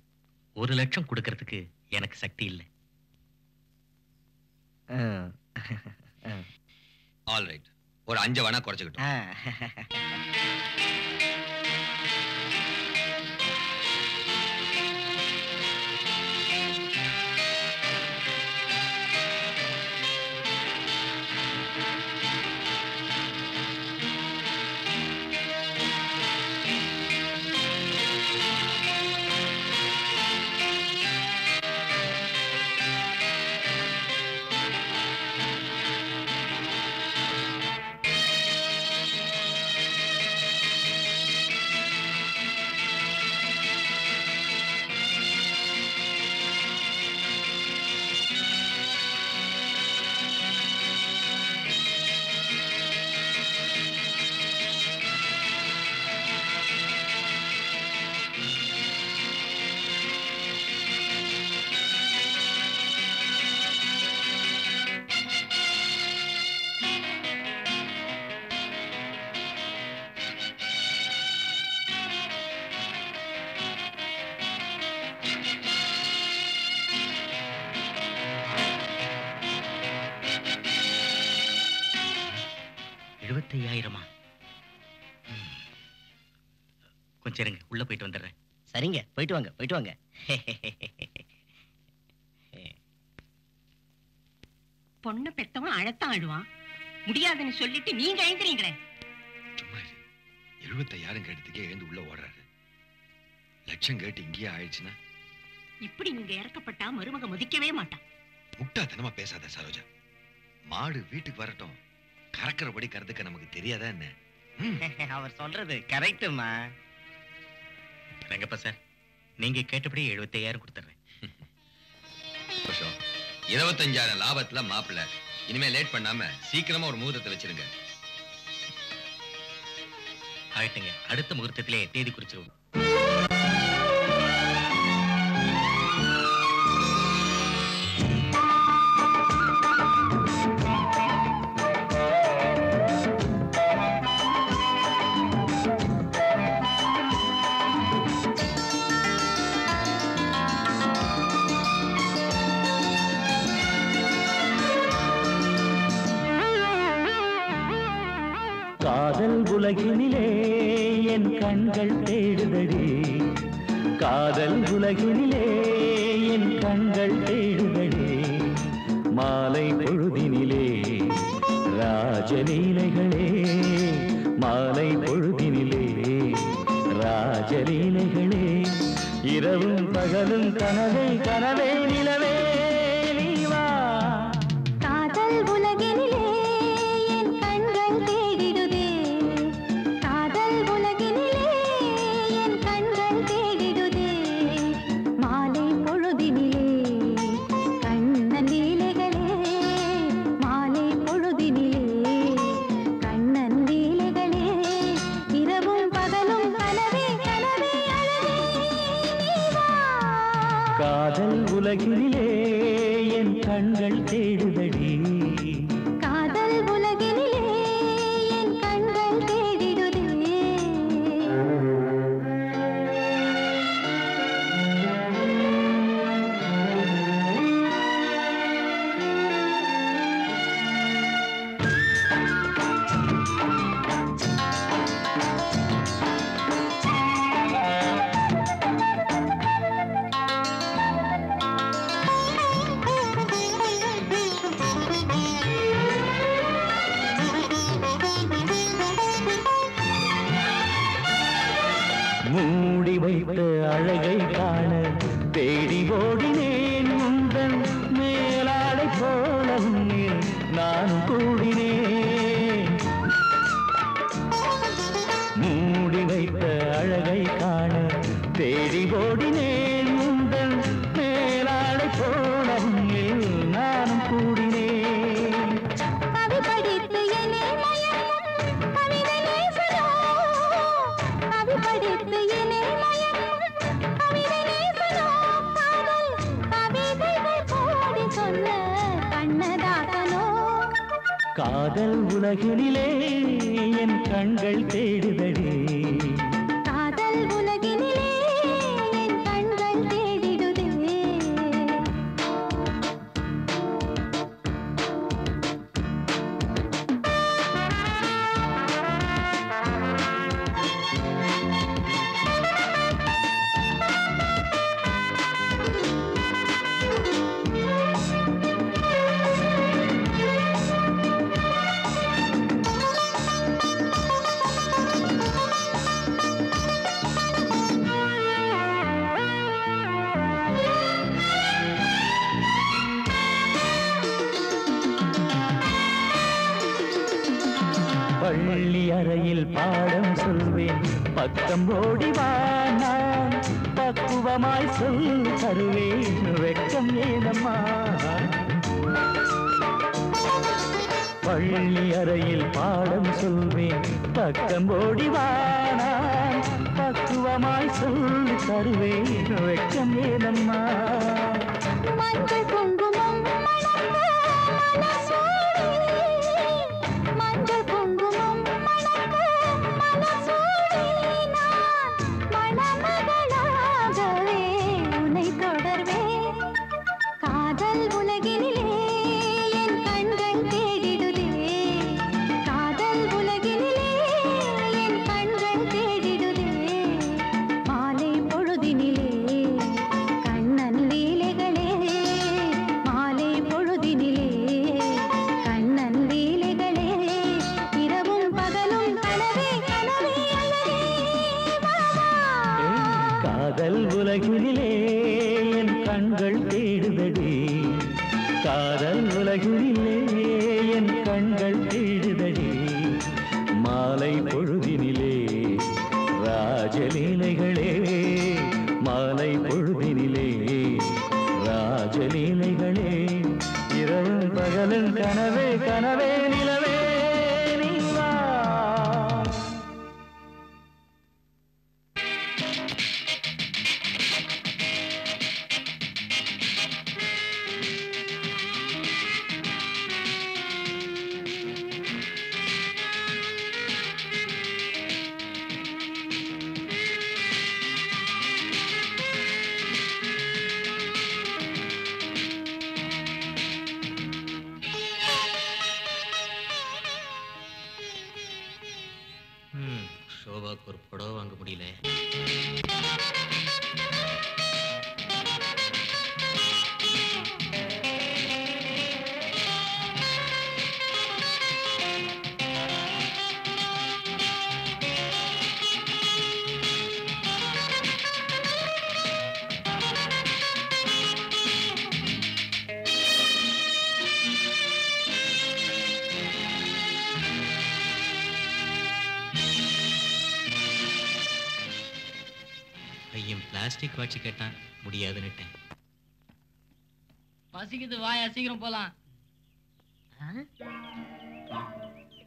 1 லட்சம் கொடுக்கறதுக்கு எனக்கு சக்தி இல்லை. ஆல் ரைட், ஒரு 5 வேணா குறைச்சுக்கிட்டோம். 25,000? கொஞ்சம் இருங்க, உள்ள போயிட்டு வந்துடுறேன். சரிங்க, போயிட்டு வாங்க, போயிட்டு வாங்க. பொண்ணு பெத்தவன் அழத்தான் ஆடுவான். முடியாதுன்னு சொல்லிட்டு நீங்க எழுந்துறீங்களே. சும்மா 75,000 கேட்டதுக்கே எழுந்து உள்ள ஓடுறாரு. லட்சம் கேட்டு இங்கேயே ஆயிடுச்சுன்னா இப்படி நீங்க இறக்கப்பட்டா மருமக மதிக்கவே மாட்டான். முட்டாத்தனமா பேசாத சரோஜா. மாடு வீட்டுக்கு வரட்டும், கறக்கிறபடி கறதுக்க நமக்கு தெரியாதா என்ன? அவர் சொல்றது கரெக்டுமா. ரங்கப்பா சார், நீங்க கேட்டபடி 75,000 கொடுத்துறேன். 25,000 லாபத்துல மாப்பிள்ள. இனிமே லேட் பண்ணாம சீக்கிரமா ஒரு முகூர்த்தத்தை வச்சிருங்க. ஆயிட்டுங்க, அடுத்த முகூர்த்தத்திலே தேதி குறிச்சிருவோம். காதல் உலகினிலே என் கண்கள் தேடுதடி, காதல் உலகினிலே என் கண்கள் தேடுதடி. மாலை பொழுதினிலே ராஜலீலைகளே, மாலை பொழுதினிலே ராஜலீலைகளே. இரவும் பகலும் கனவே கனவே நிலவே நீ வா. காதல் உலகினிலே என் கண்கள் தேடிடுதே, காதல் உலகினிலே என் கண்கள் தேடிடுதே. மாலை பொழுதினிலே கண்ணன் லீலைகளே, மாலை பொழுதினிலே கண்ணன் லீலைகளே. இரவும் பகலும் கனவே கனவே அழகே நீ வா. காதல் உலகினிலே என் கண்கள் தேடுதடி, காதல் உலகினிலே என் கண்கள் தேடிடுதே. மூடி வைத்த அழகை காண தேடி ஓடினேன். உந்தன் மேலாடை போல உன்னில் நான் கூடினேன். மூடி வைத்த அழகை காண தேடி ஓடினேன். உந்தன் மேலாடை போல உன்னில் நானும் கூடினேன். கவி படித்து என்னை மயக்கும் கவிதை நேசரோ, கவி படித்து என்னை மயக்கும் கவிதை நேசரோ. காதல் கவிதைகள் கோடி சொன்ன கண்ணதாசனோ. காதல் உலகினிலே என் கண்கள் தேடுதடி, காதல் உலகினிலே என் கண்கள் தேடிடுதே. பள்ளி அறையில் பாடம் சொல்வேன், பக்கம் ஓடி வா. நான் பக்குவமாய் சொல் தருவேன், வெட்கம் ஏனம்மா. பள்ளி அறையில் பாடம் சொல்வேன், பக்கம் ஓடி வா. நான் பக்குவமாய் சொல் தருவேன், வெட்கம் ஏனம்மா. மஞ்சள் குங்குமம் மணக்க மனசோடு, மஞ்சள் குங்குமம் மணக்க மனசோடு. நான் மணமகளாகவே உன்னை தொடர்வேன். காதல் உலகினிலே என் கண்கள் தேடிடுதே, காதல் உலகினிலே காதல் உலகினிலே என் கண்கள் தேடுதடி காதல் உலகினிலே என் கண்கள் தேடுதடி மாலை பொழுதினிலே ராஜலீலைகளே மாலை பொழுதினிலே ராஜலீலைகளே இரவும் பகலும் கனவே கனவே நிலவே நீ வா ஷோபாக்கு ஒரு புடவை வாங்க முடியல. பையன் பிளாஸ்டிக் வாட்சி கேட்டான், முடியாதுன்னுட்டேன். பசிக்குது, வாயா சீக்கிரம் போலாம்.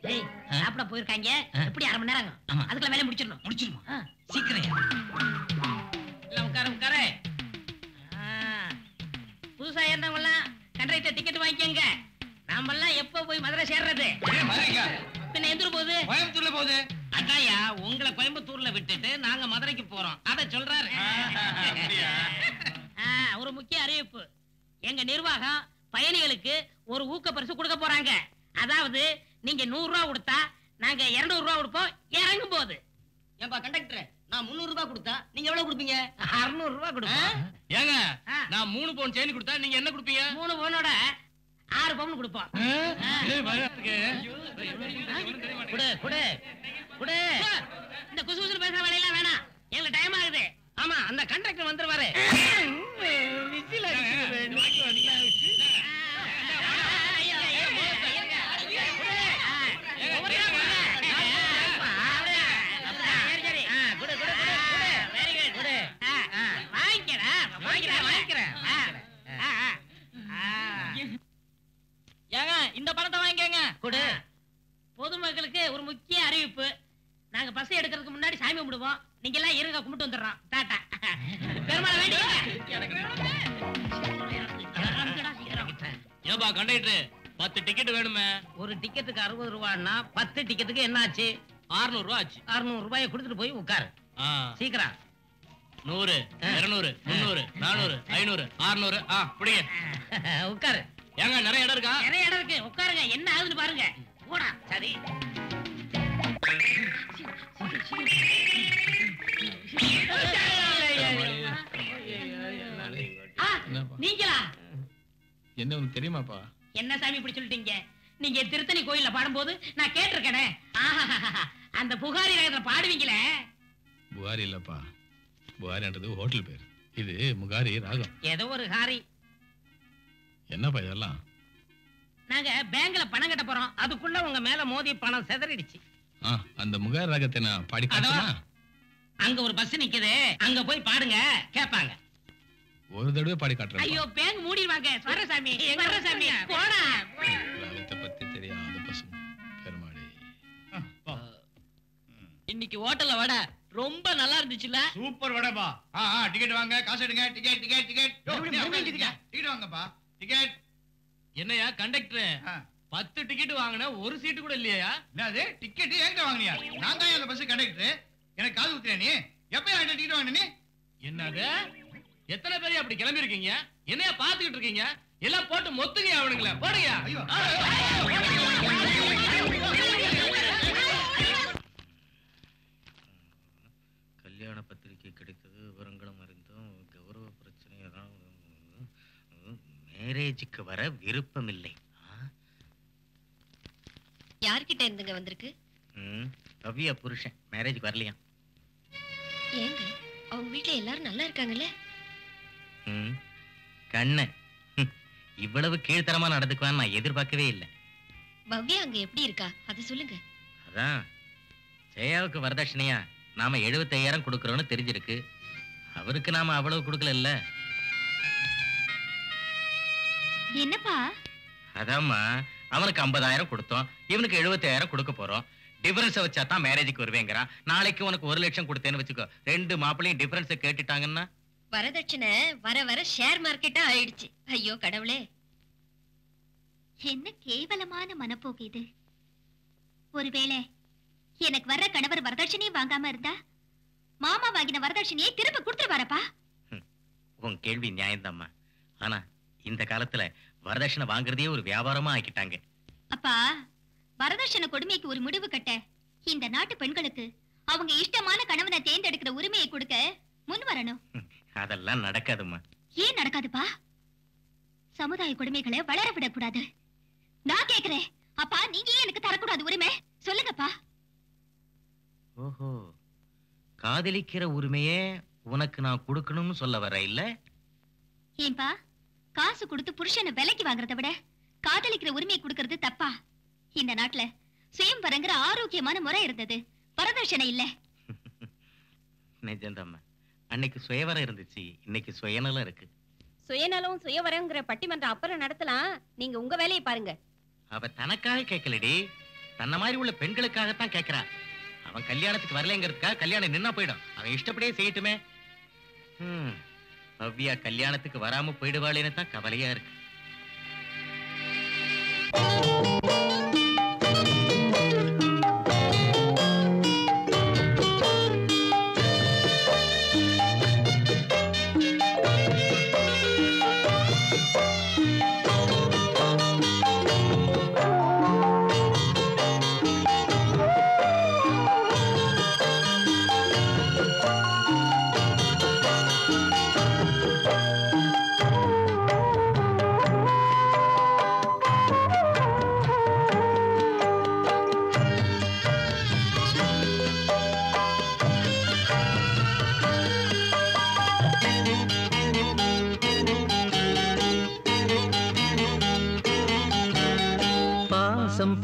டேய், சாப்பிட போயிருக்காங்க. எப்படி 1/2 மணி நேரம் ஆகும்? அதுக்குள்ள வேலையை முடிச்சிடணும். சீக்கிரம் எல்லாம் உட்கார. புதுசா ஏறினவங்க எல்லாம் கண்டக்டர் டிக்கெட் வாங்கிக்கங்க. நாமெல்லாம் எப்ப போய் மதுரை சேர்றது? பின்ன எந்திர போகுது? கோயம்புத்தூர்ல போகுது. அதாயா, உங்களை கோயம்புத்தூர்ல விட்டுட்டு நாங்க மதுரைக்கு போறோம். அத சொல்றாரு. ஒரு முக்கிய அறிவிப்பு. எங்க நிர்வாகம் பயணிகளுக்கு ஒரு ஊக்க பரிசு கொடுக்க போறாங்க. அதாவது நீங்க 100 ரூபாய் கொடுத்தா நாங்க 200 ரூபாய் கொடுப்போம் இறங்கும் போது. ஏன்பா கண்டக்டர், நான் 300 ரூபாய் கொடுத்தா நீங்க எவ்வளவு கொடுப்பீங்க? 600 ரூபாய் கொடுப்போம். ஏங்க, நான் 3 பவுன் செயின் கொடுத்தா நீங்க என்ன கொடுப்பீங்க? 3 பவுனோட 6 பவுன் கொடுப்போம். இந்த குசுகுசு பேசுற வேலையெல்லாம் வேணாம். எங்களுக்கு டைம் ஆகுது. ஆமா, அந்த கண்டக்டர் வந்துருவாரு. ஏங்க, இந்த பணத்தை வாங்கிக்கங்க. பொதுமக்களுக்கு ஒரு முக்கிய அறிவிப்பு. நாங்க பஸ் எடுக்கிறதுக்கு முன்னாடி சாமி கும்பிடுவோம். நீங்க எல்லாம் இருங்க, கும்பிட்டு வந்துடுறோம். டாடா. பெருமாள் வேண்டிக்கங்க. ஏன்பா கண்டக்டர், 10 டிக்கெட் வேணுமே? ஒரு டிக்கெட்டுக்கு 60 ரூபான்னா 10 டிக்கெட்டுக்கு என்ன ஆச்சு? 600 ரூபாய் ஆச்சு. 600 ரூபாயை கொடுத்துட்டு போய் உட்காரு. சீக்கிரம். 100, 200, 300, 400, 500, 600. பிடிங்க. உட்காரு. ஏங்க, நிறைய இடம் இருக்கா? நிறைய இடம் இருக்கு. உட்காருங்க, என்ன ஆகுதுன்னு பாருங்க. போடா. சரி. நீங்களா? என்ன உனக்கு தெரியுமாப்பா? என்ன சாமி இப்படி சொல்லிட்டீங்க? நீங்க திருத்தணி கோயில்ல பாடும்போது நான் கேட்டிருக்கேனே. அந்த புகாரி ராகத்துல பாடுவீங்களே. புகாரி இல்லப்பா, புகாரின்றது ஹோட்டல் பேர். இது முகாரி ராகம். ஏதோ ஒரு ஹாரி. என்னப்பா இதெல்லாம்? நாங்க பேங்க்ல பணம் கட்ட போறோம். அதுக்குள்ள உங்க மேல மோதி பணம் செதறிடுச்சு. அந்த முகாரி ராகத்தை நான் பாடி காட்டுமா? அங்க ஒரு பஸ் நிக்குது, அங்க போய் பாடுங்க, கேட்பாங்க. ஒரு தடவை பாடி காட்டுறேன். ஐயோ, பேங்க் மூடிடுவாங்க. வரசாமி, வரசாமி, போடா. ராகத்தை பத்தி தெரியாத பசங்க பெருமாடி. இன்னைக்கு ஹோட்டல்ல வடை ரொம்ப நல்லா இருந்துச்சுல? சூப்பர் வடைப்பா. டிக்கெட் வாங்க, காசு எடுங்க. டிக்கெட் டிக்கெட் டிக்கெட் டிக்கெட் வாங்கப்பா. டிக்கெட். என்னையா கண்டக்டர், 10 டிக்கெட் வாங்கின ஒரு சீட்டு கூட இல்லையா? என்னது டிக்கெட் எங்க வாங்குனியா? நான் தான் அந்த பஸ் கண்டக்டர். எனக்கு காது ஊத்துறியா நீ? எப்பயா டிக்கெட் வாங்கின நீ? என்னது? எத்தனை பேர் அப்படி கிளம்பி இருக்கீங்க? என்னையா பாத்துக்கிட்டு இருக்கீங்க? எல்லாம் போட்டு மொத்துங்க அவனுங்கள. போடுங்க. ஐயோ. கல்யாண பத்திரிகை கிடைத்தது, விவரங்களும் அறிந்தோம். கௌரவ பிரச்சனை, மேரேஜுக்கு வர விருப்பமில்லை. யார்கிட்ட இருந்துங்க வந்திருக்கு? கவ்யா புருஷன் மேரேஜுக்கு வரலையா? ஏங்க, அவங்க வீட்டுல எல்லாரும் நல்லா இருக்காங்கல்ல? கண்ண இவ்வளவு கீழ்த்தரமா நடந்துக்குவான்னு நான் எதிர்பார்க்கவே இல்லை. பவ்யா அங்க எப்படி இருக்கா அதை சொல்லுங்க. அதான் ஜெயாவுக்கு வரதட்சணையா நாம 75,000 கொடுக்கறோம்னு தெரிஞ்சிருக்கு. அவருக்கு நாம அவ்வளவு கொடுக்கல. என்னப்பா? அதாம்மா, அவனுக்கு 50,000 கொடுத்தோம், இவனுக்கு 75,000 கொடுக்க போறோம். டிஃபரன்ஸ் வச்சா தான் மேரேஜுக்கு வருவேங்கிறான். நாளைக்கு உனக்கு 1 லட்சம் கொடுத்தேன்னு வச்சுக்கோ, 2 மாப்பிளையும் டிஃபரன்ஸ் கேட்டுட்டாங்கன்னா வரதட்சணை வர வர ஷேர் மார்க்கெட்டா ஆயிடுச்சு. ஐயோ கடவுளே, என்ன கேவலமான மனப்போக்கு இது. ஒருவேளை எனக்கு வர்ற கணவர் வரதட்சணையை வாங்காம இருந்தா மாமா வாங்கின வரதட்சணையை திரும்ப கொடுத்துருவாரப்பா. உன் கேள்வி நியாயம்தாம்மா. ஆனா இந்த காலத்துல வரதட்சணை வாங்குறதே ஒரு வியாபாரமா ஆக்கிட்டாங்க. அப்பா, வரதட்சணை கொடுமைக்கு ஒரு முடிவு கட்ட இந்த நாட்டு பெண்களுக்கு அவங்க இஷ்டமான கணவனை தேர்ந்தெடுக்கிற உரிமையை கொடுக்க முன் வரணும். அதெல்லாம் நடக்காதும்மா. ஏன் நடக்காதுப்பா? சமுதாய கொடுமைகளை வளர விடக்கூடாது. நான் கேக்குறேன், அப்பா நீங்க ஏன் எனக்கு தரக்கூடாது உரிமை? சொல்லுங்கப்பா. ஓஹோ, காதலிக்கிற உரிமையே உனக்கு நான் கொடுக்கணும்னு சொல்ல வர இல்ல? ஏன்பா, காசு கொடுத்து புருஷனை விலைக்கு வாங்குறத விட காதலிக்கிற உரிமையை கொடுக்கறது தப்பா? இந்த நாட்டுல சுயம்பரங்கிற ஆரோக்கியமான முறை இருந்தது, வரதட்சணை இல்ல. நிஜம்தாம்மா, அன்னைக்கு சுயவரம் இருந்துச்சு, இன்னைக்கு சுயநலம் இருக்கு. சுயநலம் சுயவரங்கிற பட்டிமன்றம் அப்புறம் நடத்தலாம், நீங்க உங்க வேலையை பாருங்க. அவ தனக்காக கேட்கலடி, தன்ன மாதிரி உள்ள பெண்களுக்காகத்தான் கேட்கிறா. அவன் கல்யாணத்துக்கு வரலைங்கிறதுக்காக கல்யாணம் நின்னா போயிடும். அவன் இஷ்டப்படியே செய்யட்டுமே. பவ்யா கல்யாணத்துக்கு வராம போயிடுவாளேன்னு தான் கவலையா இருக்கு.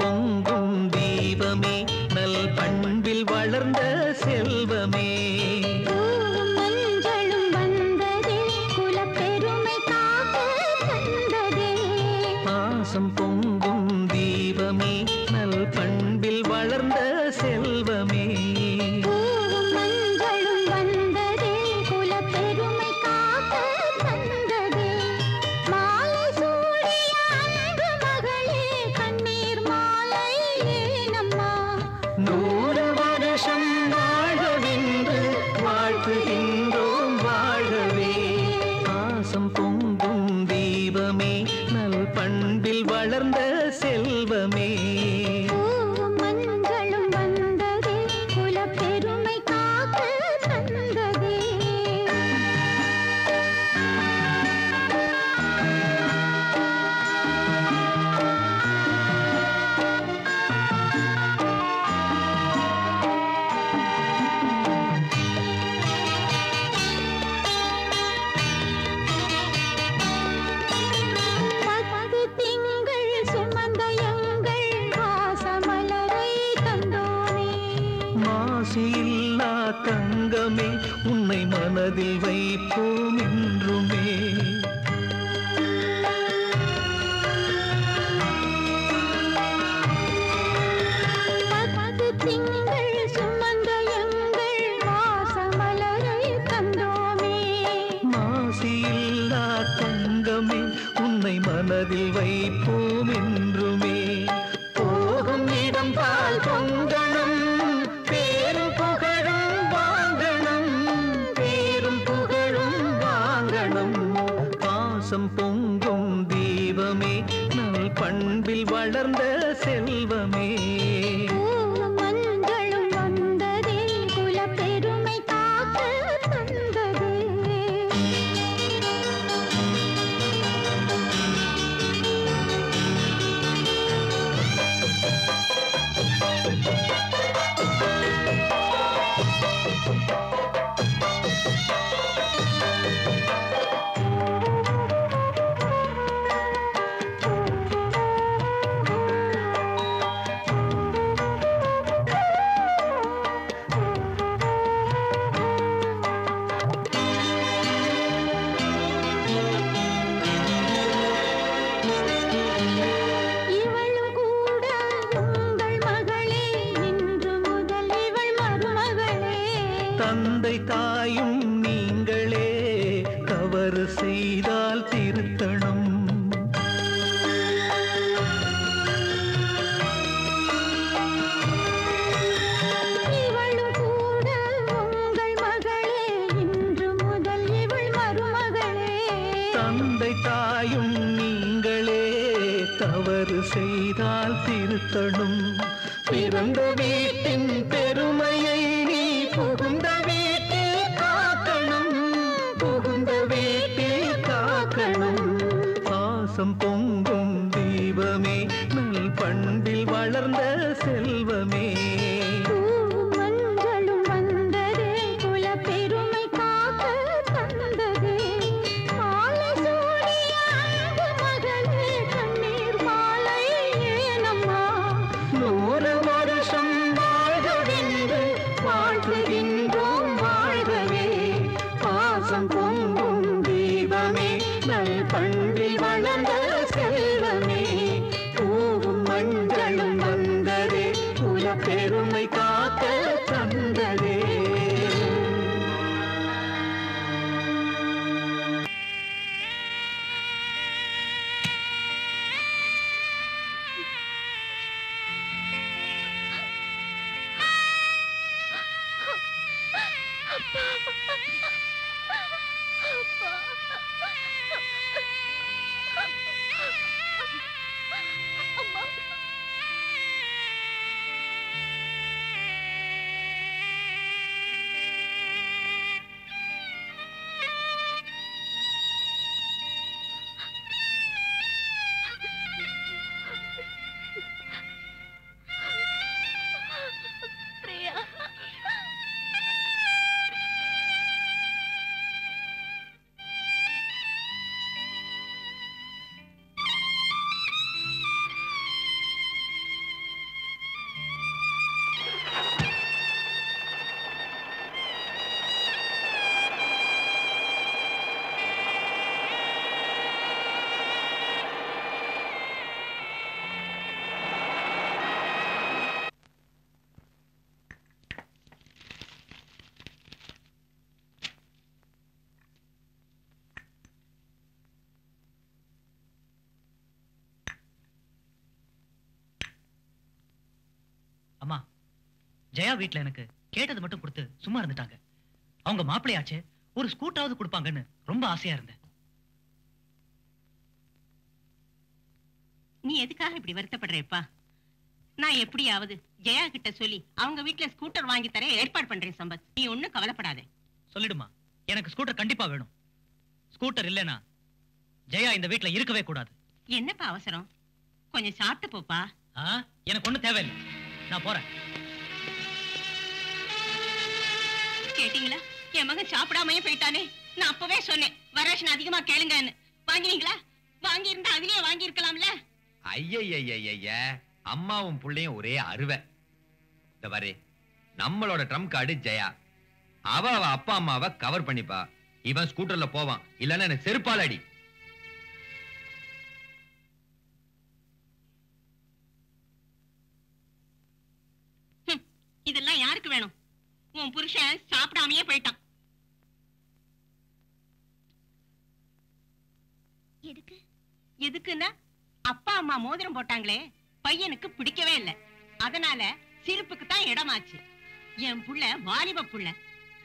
பொங்கும் தீபமே, நல் பண்பில் வளர்ந்த செல்வமே, மஞ்சளும் வந்ததே, குலப்பெருமை காக்க தந்ததே. பாசம் பொங்கும் தீபமே, நல் பண்பில் வளர்ந்த செல்வமே, மஞ்சளும் வந்ததே, குலப்பெருமை காக்க தந்ததே. மாலை சூடிய அன்பு மகளே, கண்ணீர் மாலை ஏனம்மா? 100 வருஷம் வாழவென்று வாழ்த்துகின்றோம், வாழவே. பாசம் பொங்கும் தீபமே, நல் பண்பில் வளர்ந்த செல்வமே, மஞ்சளும் வந்ததே, குலப்பெருமை காக்க தந்ததே. பத்து திங்கள் சுமந்த எங்கள் வாசமலரை தந்தோனே. மாசு இல்லா தங்கமே, உன்னை மனதில் வைப்போம் என்றுமே. பத்து திங்கள் சுமந்த எங்கள் வாசமலரை தந்தோமே. மாசு இல்லா தங்கமே, உன்னை மனதில் வைப்போம் என்றுமே. போகும் இடம் பால் பொங்கணும், பேரும் புகழும் வாங்கணும், பேரும் புகழும் வாங்கணும். பாசம் பொங்கும் தீபமே, நல் பண்பில் வளர்ந்த செல்வமே, மஞ்சளும் வந்ததே, குலப்பெருமை காக்க தந்ததே. தந்தை தாயும் நீங்களே தவறு செய்தால் திருத்தணும். இவளும் கூட உங்கள் மகளே, இன்று முதல் இவள் மருமகளே. தந்தை தாயும் நீங்களே தவறு செய்தால் திருத்தணும். பிறந்த வீட்டின் பெருமையை நீ புகுந்த வீட்டில் காக்கணும், புகுந்த வீட்டில் காக்கணும். பாசம் பொங்கும் தீபமே, நல் பண்பில் வளர்ந்த செல்வமே. மஞ்சளும் வந்ததே, குல பெருமை காக்க தந்ததே. மாலை சூடிய அன்பு மகளே, கண்ணீர் மாலை ஏனம்மா? 100 வருஷம் வாழ்கவென்று வாழ்த்துகின்றோம் வாழ்கவே. பாசம் பொங்கும் தீபமே, நல் பண்பில் வளர்ந்த செல்வமே. பூவும் மஞ்சளும் வந்ததே, குல பெருமை காக்க தந்ததே. அம்மா, ஜெயா வீட்ல எனக்கு கேட்டது மட்டும் கொடுத்து சும்மா இருந்துட்டாங்க. அவங்க மாப்பிள்ளையாச்சு, ஒரு ஸ்கூட்டாவது கொடுப்பாங்கன்னு ரொம்ப ஆசையா இருந்தேன். நீ எதுக்காக இப்படி வருத்தப்படுறேப்பா? நான் எப்படியாவது ஜெயா கிட்ட சொல்லி அவங்க வீட்டுல ஸ்கூட்டர் வாங்கி தர ஏற்பாடு பண்றேன் சம்பத். நீ ஒண்ணும் கவலைப்படாதே. சொல்லிடுமா, எனக்கு ஸ்கூட்டர் கண்டிப்பா வேணும். ஸ்கூட்டர் இல்லைன்னா ஜெயா இந்த வீட்ல இருக்கவே கூடாது. என்னப்பா அவசரம்? கொஞ்சம் சாப்பிட்டு போப்பா. எனக்கு ஒண்ணும் தேவையில்லை, நான் போறேன். கேட்டீங்களா? என் மகன் சாப்பிடாமையே போயிட்டானே. நான் அப்பவே சொன்னேன் வரேஷன் அதிகமா கேளுங்கன்னு. வாங்கினீங்களா? வாங்கி இருந்தா அதுலயே வாங்கி இருக்கலாம்ல. ஐய அம்மாவும் புள்ளையும் ஒரே அருவை. இந்த பாரு, நம்மளோட ட்ரம்ப் கார்டு ஜெயா. அவ அப்பா அம்மாவை கவர் பண்ணிப்பா. இவன் ஸ்கூட்டர்ல போவான், இல்லன்னா எனக்கு செருப்பால் அடி. இதெல்லாம் யாருக்கு வேணும்? உன் புருஷன் சாப்பிடாமையே போயிட்டான். எதுக்கு? எதுக்குன்னா அப்பா அம்மா மோதிரம் போட்டாங்களே, பையனுக்கு பிடிக்கவே இல்லை. அதனால சிரிப்புக்கு தான் இடமாச்சு. என் புள்ள வாலிப புள்ள,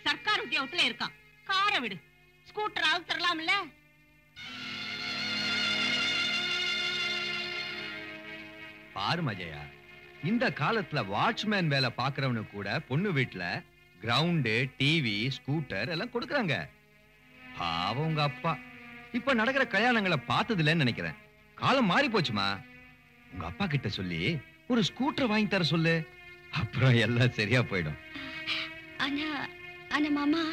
சர்க்கார் உத்தியோகத்துல இருக்கான். காரை விடு, ஸ்கூட்டர் அவுத்தரலாம்ல. பாருமா ஜெயா, இந்த காலத்துல வாட்ச்மேன் வேலை பாக்குறவனு கூட பொண்ணு வீட்டுல கிரவுண்டு, டிவி, ஸ்கூட்டர் எல்லாம் கொடுக்கறாங்க. பாவம் உங்க அப்பா இப்ப நடக்கிற கல்யாணங்களை பார்த்தது இல்லைன்னு நினைக்கிறேன். காலம் மாறி போச்சுமா. உங்க அப்பா கிட்ட சொல்லி ஒரு ஸ்கூட்டர் வாங்கி தர சொல்லு, அப்புறம் எல்லாம் சரியா போயிடும். ஆனா மாமா,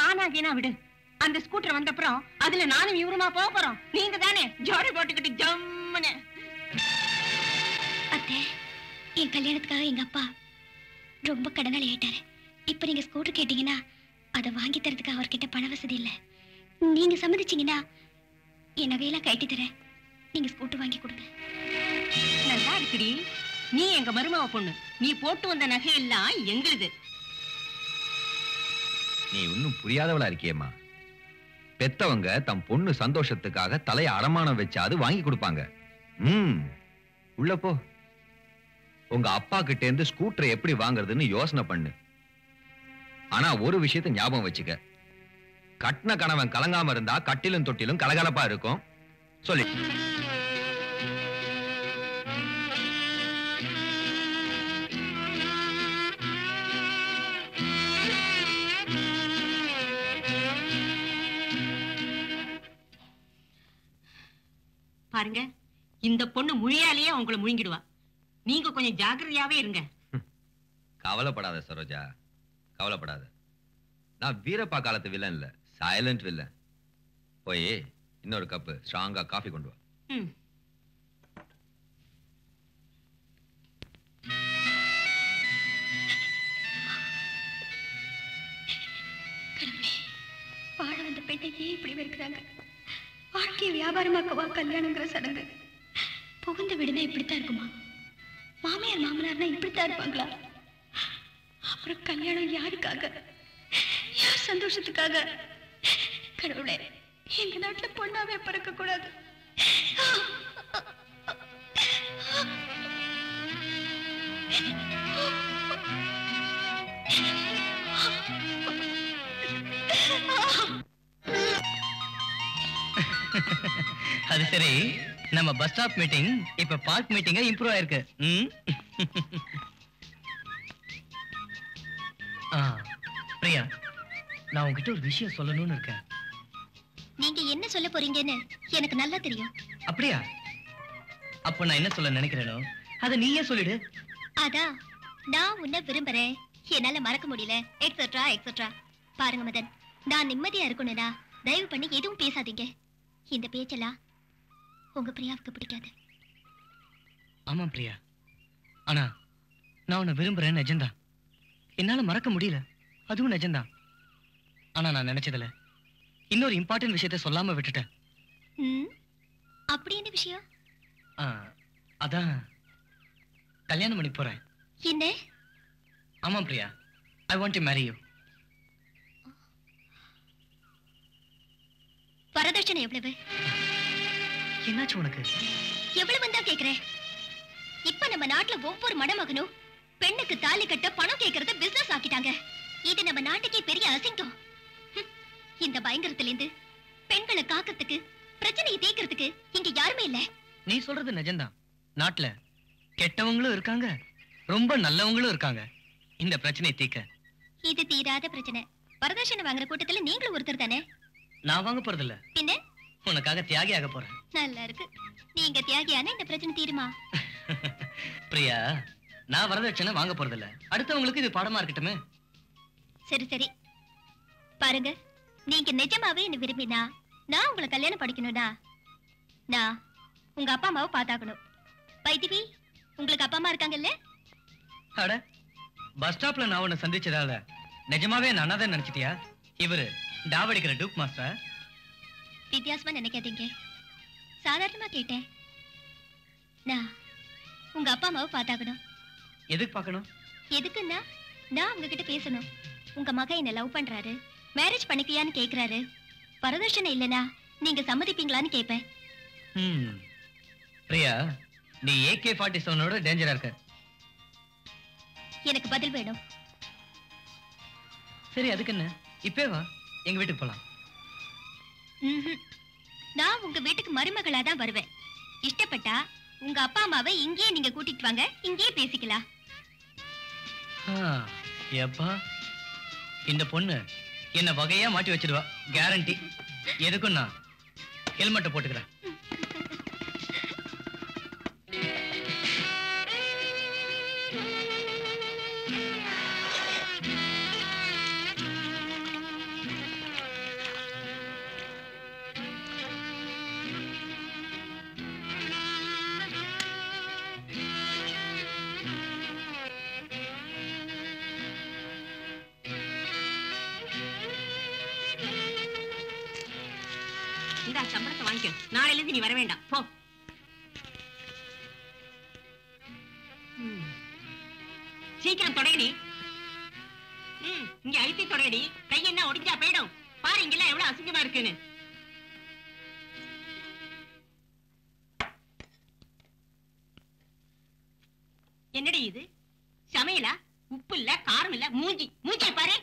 ஆனா கீனா விடு. அந்த ஸ்கூட்டர் வந்தப்புறம் அதுல நானும் இவருமா போக போறோம். நீங்க தானே ஜோடி போட்டுக்கிட்டு ஜம்முன்னு. அத்தை, என் கல்யாணத்துக்காக எங்க அப்பா ரொம்ப கடனாளி ஆயிட்டாரு. இப்ப நீங்க ஸ்கூட்டர் கேட்டீங்கன்னா அதை வாங்கி தரதுக்கு அவர்கிட்ட பண வசதி இல்ல. நீங்க சம்மதிச்சீங்கன்னா என் நகையெல்லாம் கட்டி தரேன். நீங்க ஸ்கூட்டர் வாங்கி கொடுங்க. நல்லா இருக்குடி. நீ எங்க மருமக பொண்ணு. நீ போட்டு வந்த நகையெல்லாம் எங்களுது. நீ இன்னும் புரியாதவளா இருக்கியேம்மா. பெத்தவங்க தம் பொண்ணு சந்தோஷத்துக்காக தலைய அடமானம் வச்சாது வாங்கி கொடுப்பாங்க. உள்ள போ. உங்க அப்பா கிட்ட இருந்து ஸ்கூட்டர் எப்படி வாங்குறதுன்னு யோசனை பண்ணு. ஆனா ஒரு விஷயத்தை ஞாபகம் வச்சுக்க. கட்டின கணவன் கலங்காம இருந்தா கட்டிலும் தொட்டிலும் கலகலப்பா இருக்கும். சொல்லி பாருங்க, இந்த பொண்ணு முழியாலேயே உங்களை முழுங்கிடுவா. நீங்க கொஞ்சம் ஜாக்கிரதையாவே இருங்க. கவலைப்படாத சரோஜா, கவலைப்படாத. நான் வீரப்பா காலத்து வில்லன் இல்ல, சைலண்ட் வில்லன். போய் இன்னொரு கப்பு ஸ்ட்ராங்கா காஃபி கொண்டு வா. கடவுளே, வாழ வந்த பெண்ணையே இப்படி வெறுக்கிறாங்க. வாழ்க்கையை வியாபாரமாக்கவா கல்யாணங்கிற சடங்கு? புகுந்த வீடுனா இப்படித்தான் இருக்குமா? மாமியார் மாமனார்னா இப்படித்தான் இருப்பாங்களா? அப்புறம் கல்யாணம் யாருக்காக? யார் சந்தோஷத்துக்காக? கடவுளே, எங்க நாட்டுல பொண்ணாவே பிறக்க கூடாது. அது சரி, நம்ம பஸ் ஸ்டாப் மீட்டிங் இப்ப பார்க் மீட்டிங்கா இம்ப்ரூவ் ஆயிருக்கு. பிரியா, நான் உங்ககிட்ட ஒரு விஷயம் சொல்லணும்னு இருக்கேன். நீங்க என்ன சொல்ல போறீங்கன்னு எனக்கு நல்லா தெரியும். அப்படியா? அப்ப நான் என்ன சொல்ல நினைக்கிறேனோ அதை நீயே சொல்லிடு. அதான், நான் உன்னை விரும்புறேன், என்னால மறக்க முடியல, எக்ஸெட்ரா எக்ஸெட்ரா. பாருங்க மதன், நான் நிம்மதியா இருக்கணும்னா தயவு பண்ணி எதுவும் பேசாதீங்க. இந்த பேச்செல்லாம் உங்க பிரியாவுக்கு பிடிக்காது. ஆமா பிரியா, ஆனா நான் உன்னை விரும்புறேன் நிஜம்தான். என்னால மறக்க முடியல, அதுவும் நிஜம்தான். ஆனா நான் நினைச்சதுல இன்னொரு இம்பார்ட்டன்ட் விஷயத்த சொல்லாம விட்டுட்டேன். அப்படி என்ன விஷயம்? அதான் கல்யாணம் பண்ணி போறேன். என்ன? ஆமா Priya, I want to marry you. வரதட்சணை எவ்வளவு? என்னாச்சு உனக்கு? எவ்வளவு தான் கேக்குறேன். இப்ப நம்ம நாட்டுல ஒவ்வொரு மணமகனும் பெண்ணுக்கு தாலி கட்ட பணம் கேக்குறத பிசினஸ் ஆக்கிட்டாங்க. இது நம்ம நாட்டுக்கே பெரிய அசிங்கம். இந்த பயங்கரத்திலிருந்து பெண்களை காக்கிறதுக்கு, பிரச்சனையை தீர்க்கிறதுக்கு இங்க யாருமே இல்ல. நீ சொல்றது நிஜம்தான். நாட்டுல கெட்டவங்களும் இருக்காங்க, ரொம்ப நல்லவங்களும் இருக்காங்க. இந்த பிரச்சனையை தீர்க்க இது தீராத பிரச்சனை. வரதட்சணை வாங்குற கூட்டத்துல நீங்களும் ஒருத்தர் தானே? நான் வாங்க போறது இல்ல, பின்ன உனக்காக தியாகி ஆக போறேன். நல்லா இருக்கு. நீங்க தியாகியான இந்த பிரச்சனை தீருமா? பிரியா, நான் வரதட்சணை வாங்க போறது இல்ல, அடுத்தவங்களுக்கு இது பாடமா இருக்கட்டுமே. சரி சரி, பாருங்க, நீங்க நிஜமாவே என்ன விரும்பினா நான் உங்களை கல்யாணம் படிக்கணும்னா நான் உங்க அப்பா அம்மாவை பார்த்தாக்கணும். வைத்திவி, உங்களுக்கு அப்பா அம்மா இருக்காங்கல்ல? அட, பஸ் ஸ்டாப்ல நான் உன்னை சந்திச்சதால நிஜமாவே நான் தான் நினைச்சிட்டியா? இவரு டாவடிக்கிற டூக் மாஸ்டர். வித்தியாசமா நினைக்காதீங்க, சாதாரணமா கேட்டேன். நான் உங்க அப்பா அம்மாவை பார்த்தாக்கணும். எதுக்கு பார்க்கணும்? எதுக்குன்னா நான் உங்ககிட்ட பேசணும். உங்க மகன் என்ன லவ் பண்றாரு, மேரேஜ் பண்ணிக்கியான்னு கேக்குறாரு. வரதட்சணை இல்லனா நீங்க சம்மதிப்பீங்களான்னு கேட்பேன். பிரியா, நீ AK-47 டேஞ்சரா இருக்க. எனக்கு பதில் வேணும். சரி, அதுக்கு என்ன, இப்பே வா, எங்க வீட்டுக்கு போலாம். நான் உங்க வீட்டுக்கு மருமகளா தான் வருவேன். இஷ்டப்பட்டா உங்க அப்பா அம்மாவை இங்கேயே நீங்க கூட்டிட்டு வாங்க, இங்கேயே பேசிக்கலாம். எப்பா, இந்த பொண்ணு என்ன வகையா மாட்டி வச்சிடுவா, கேரண்டி. எதுக்கும் நான் ஹெல்மெட்டை போட்டுக்கிறேன். இந்த சம்பளத்தை வாங்கிக்க. நாளையில இருந்து நீ வர வேண்டாம் போ. சீக்கிரம் தொடங்கடி. இங்க அழுத்தி தொடங்கடி. கை என்ன ஒடிஞ்சா போயிடும். பாரு இங்கெல்லாம் எவ்வளவு அசிங்கமா இருக்குன்னு. என்னடி இது? சமையலா? உப்பு இல்ல, காரம் இல்ல, மூஞ்சி பாரு.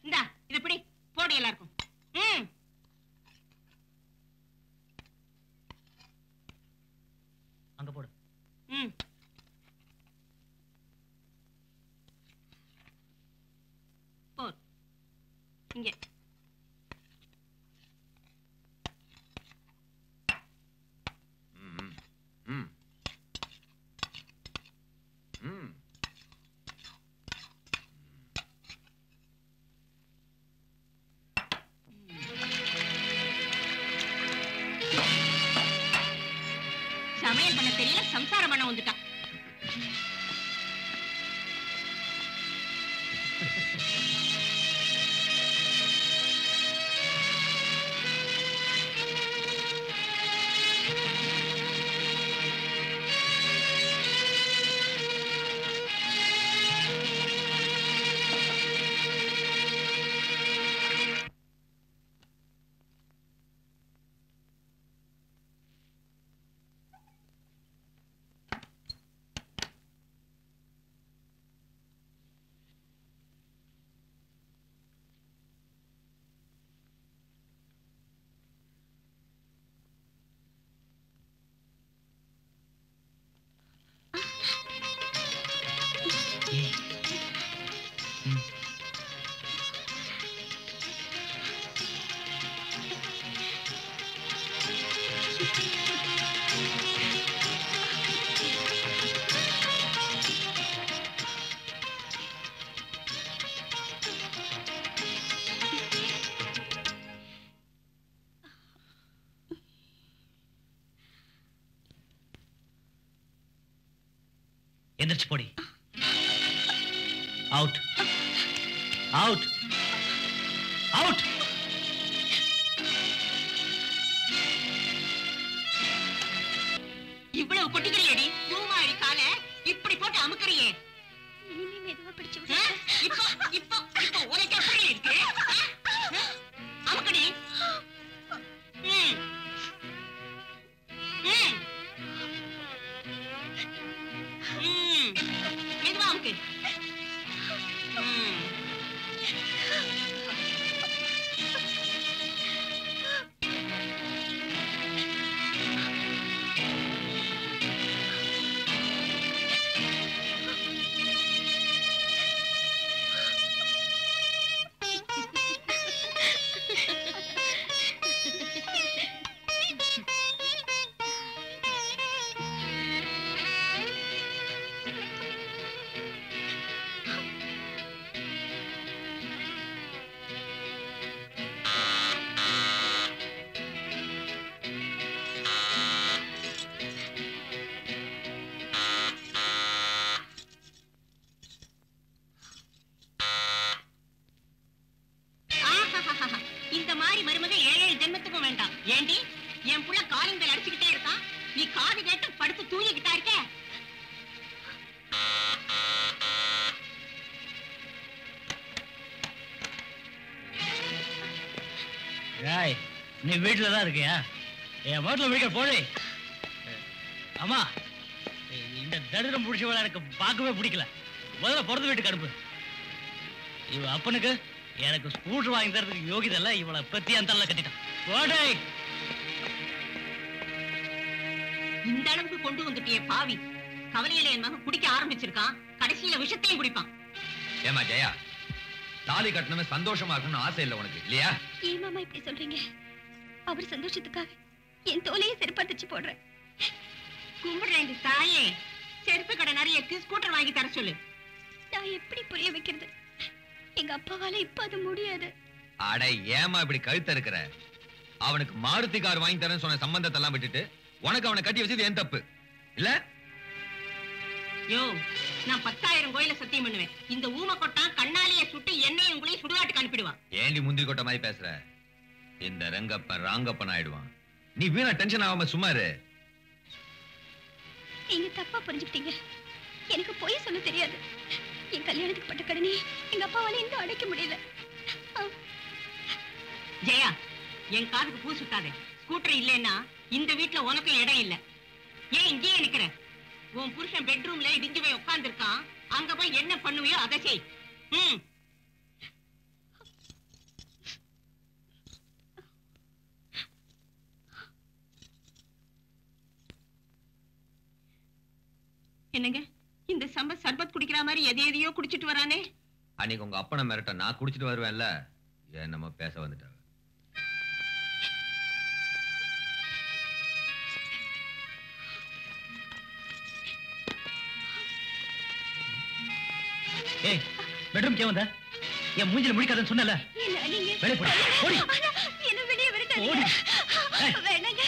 இந்தா இது பிடி, போடு எல்லாருக்கும். அங்க போடு. போடு இங்க. சமையல் பண்ண தெரியல, சம்சாரம் பண்ண வந்துட்டான். எந்திரிச்சு போடி. Out out out. இவ்வளவு கொட்டிக்கிறியடி, பூமாரி கால இப்படி போட்டு அமுக்குறியே. இனிமே மெதுவா பிடிச்சு இப்போ இப்போ இப்போ உனக்கு எப்படி இருக்கு? அமுக்கடி. மெதுவா அமுக்கு. இந்த மாதிரி மருமக 7 ஜென்மத்துக்கும் வேண்டாம். ஏண்டி என் புள்ள காலிங்கள் அடிச்சுக்கிட்டே இருக்கான், நீ காது கேட்டு படுத்து தூங்கிக்கிட்டா இருக்க. நீ வீட்டுல தான் இருக்கியா? என் வீட்டுல வீட்டுல போடு. அம்மா, இந்த தரித்திரம் பிடிச்சவளை எனக்கு பார்க்கவே பிடிக்கல. முதல்ல பிறந்த வீட்டுக்கு அனுப்பு. இவ அப்பனுக்கு எனக்கு ஸ்கூட்டர் வாங்கி தரதுக்கு யோகிதல்ல, இவளை பத்தி அந்த கட்டிட்டான். போடே. இந்த அளவுக்கு கொண்டு வந்துட்டிய பாவி. கவலையில என் மகன் குடிக்க ஆரம்பிச்சிருக்கான், கடைசியில விஷத்தையும் குடிப்பான். ஏமா ஜெயா, தாலி கட்டணுமே சந்தோஷமா இருக்கணும்னு ஆசை இல்லை உனக்கு இல்லையா? ஏன் மாமா இப்படி சொல்றீங்க? அவர் சந்தோஷத்துக்காக என் தோலையை செருப்பாத்துச்சு போடுறேன். கும்பிடுறேன் தாயே, செருப்பு கடை நிறைய ஸ்கூட்டர் வாங்கி தர சொல்லு. நான் எப்படி புரிய வைக்கிறது? எங்க அப்பாவால இப்ப அது முடியாது. அட ஏமா இப்படி கழுத்த இருக்கிற? அவனுக்கு மாருதி கார் வாங்கி தரேன்னு சொன்ன சம்பந்தத்தை எல்லாம் விட்டுட்டு உனக்கு அவனை கட்டி வச்சது ஏன் தப்பு இல்ல? யோ, நான் 10,000 கோயில சத்தியம் பண்ணுவேன், இந்த ஊம கொட்டான் கண்ணாலேயே சுட்டு என்னையும் உங்களையும் சுடுகாட்டுக்கு அனுப்பிடுவான். ஏண்டி முந்திரி கொட்ட மாதிரி பேசுற? இந்த ரங்கப்பன் ராங்கப்பன் ஆயிடுவான். நீ வீணா டென்ஷன் ஆகாம சும்மா இரு. நீங்க தப்பா புரிஞ்சுக்கிட்டீங்க. எனக்கு பொய் சொல்ல தெரியாது. என் கல்யாணத்துக்கு பட்ட கடனே எங்க அப்பாவால இன்னும் அடைக்க முடியல. ஜெயா, என் காதுக்கு பூ சுத்தாதே. ஸ்கூட்டர் இல்லைன்னா இந்த வீட்டுல உனக்கு இடம் இல்ல. ஏன் இங்கேயே நிக்கிற? உன் புருஷன் பெட்ரூம்ல இடிஞ்சு போய் உட்கார்ந்துருக்கான். அங்க போய் என்ன பண்ணுவியோ அதை செய். என்னங்க, இந்த சம்பத் சர்பத் குடிக்கிற மாதிரி எதையோ குடிச்சிட்டு வரானே. அன்னைக்கு உங்க அப்பனை மிரட்ட நான் குடிச்சிட்டு வருவேன்ல, என்னமோ பேச வந்துட்டாங்க. ஏய், பெட்ரூம் கே வந்த? என் மூஞ்சில முடிக்காதன்னு சொன்னல. வெளிய போடி. ஓடி. என்ன வெளிய விடுங்க. ஓடி. வேணாங்க.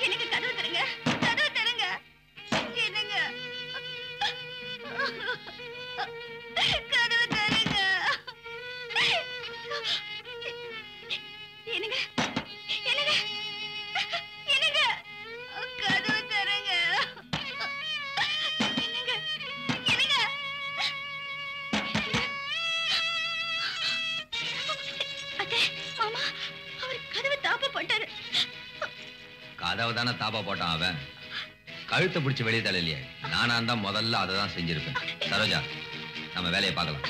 எனக்கு கதவு தருங்க. கதவு தருங்க. என்னங்க? கதவு தருங்க. என்னங்க? என்னங்க? என்னங்க? கதவு தருங்க. என்னங்க? என்னங்க? அத்தை, மாமா, அவர் கதவு தாப்ப போட்டாரு. கதவு தானே தாப்பா போட்டான் அவன். கழுத்தை பிடிச்சி வெளியே தள்ளியே. நானா தான் முதல்ல அதை தான் செஞ்சிருப்பேன். சரோஜா, நம்ம வேலையை பார்க்கலாம்.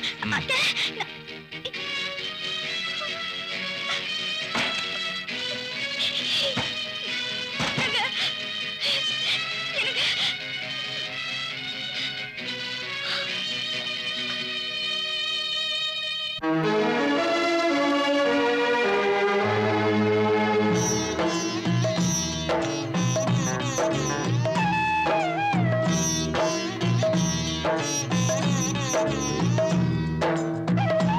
Thank you.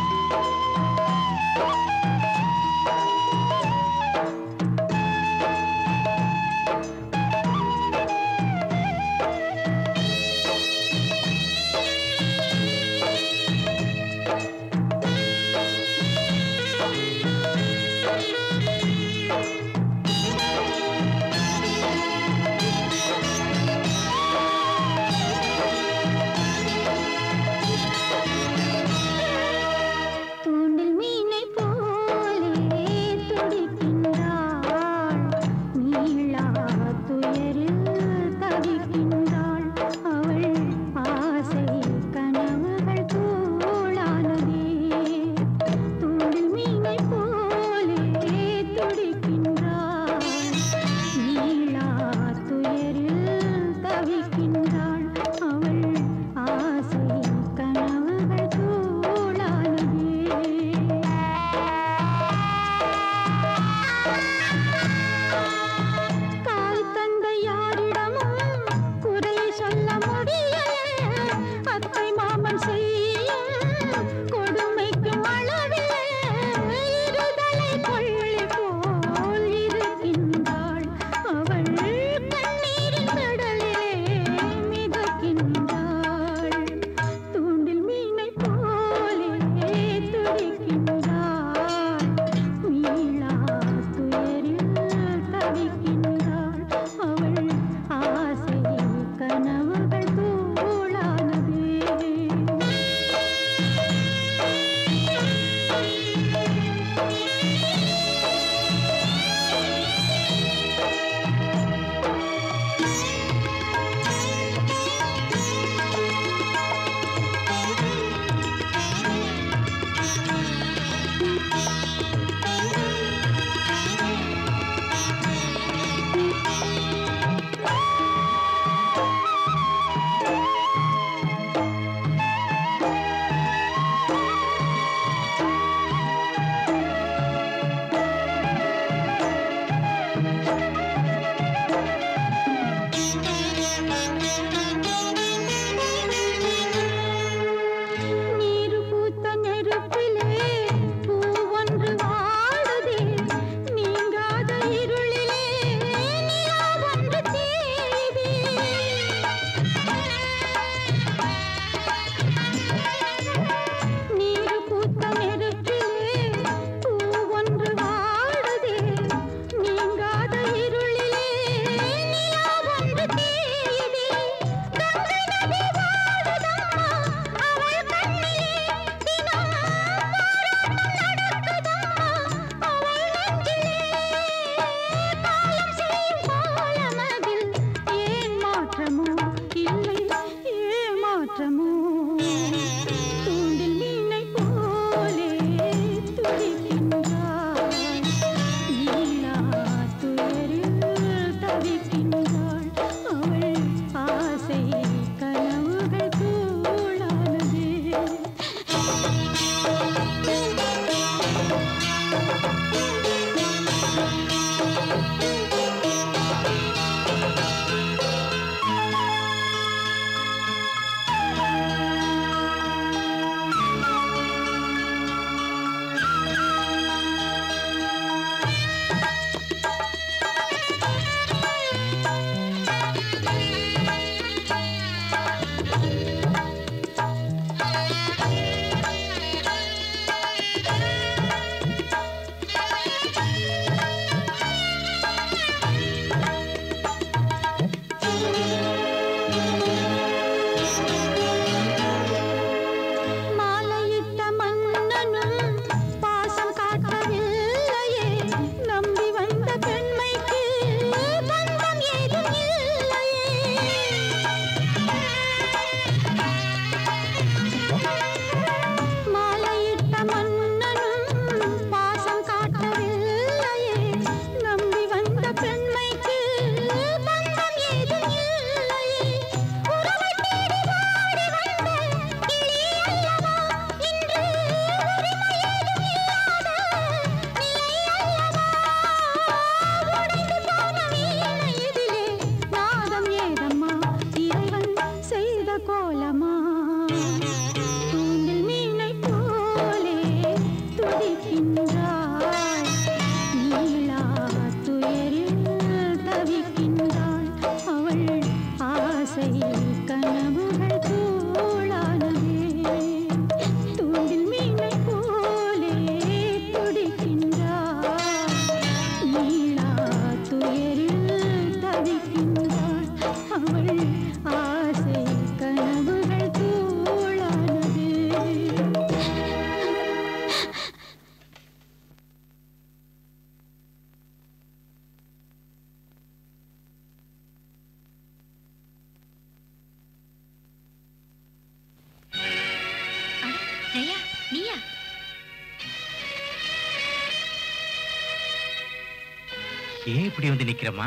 ஏன் இப்படி வந்து நிக்கிறமா?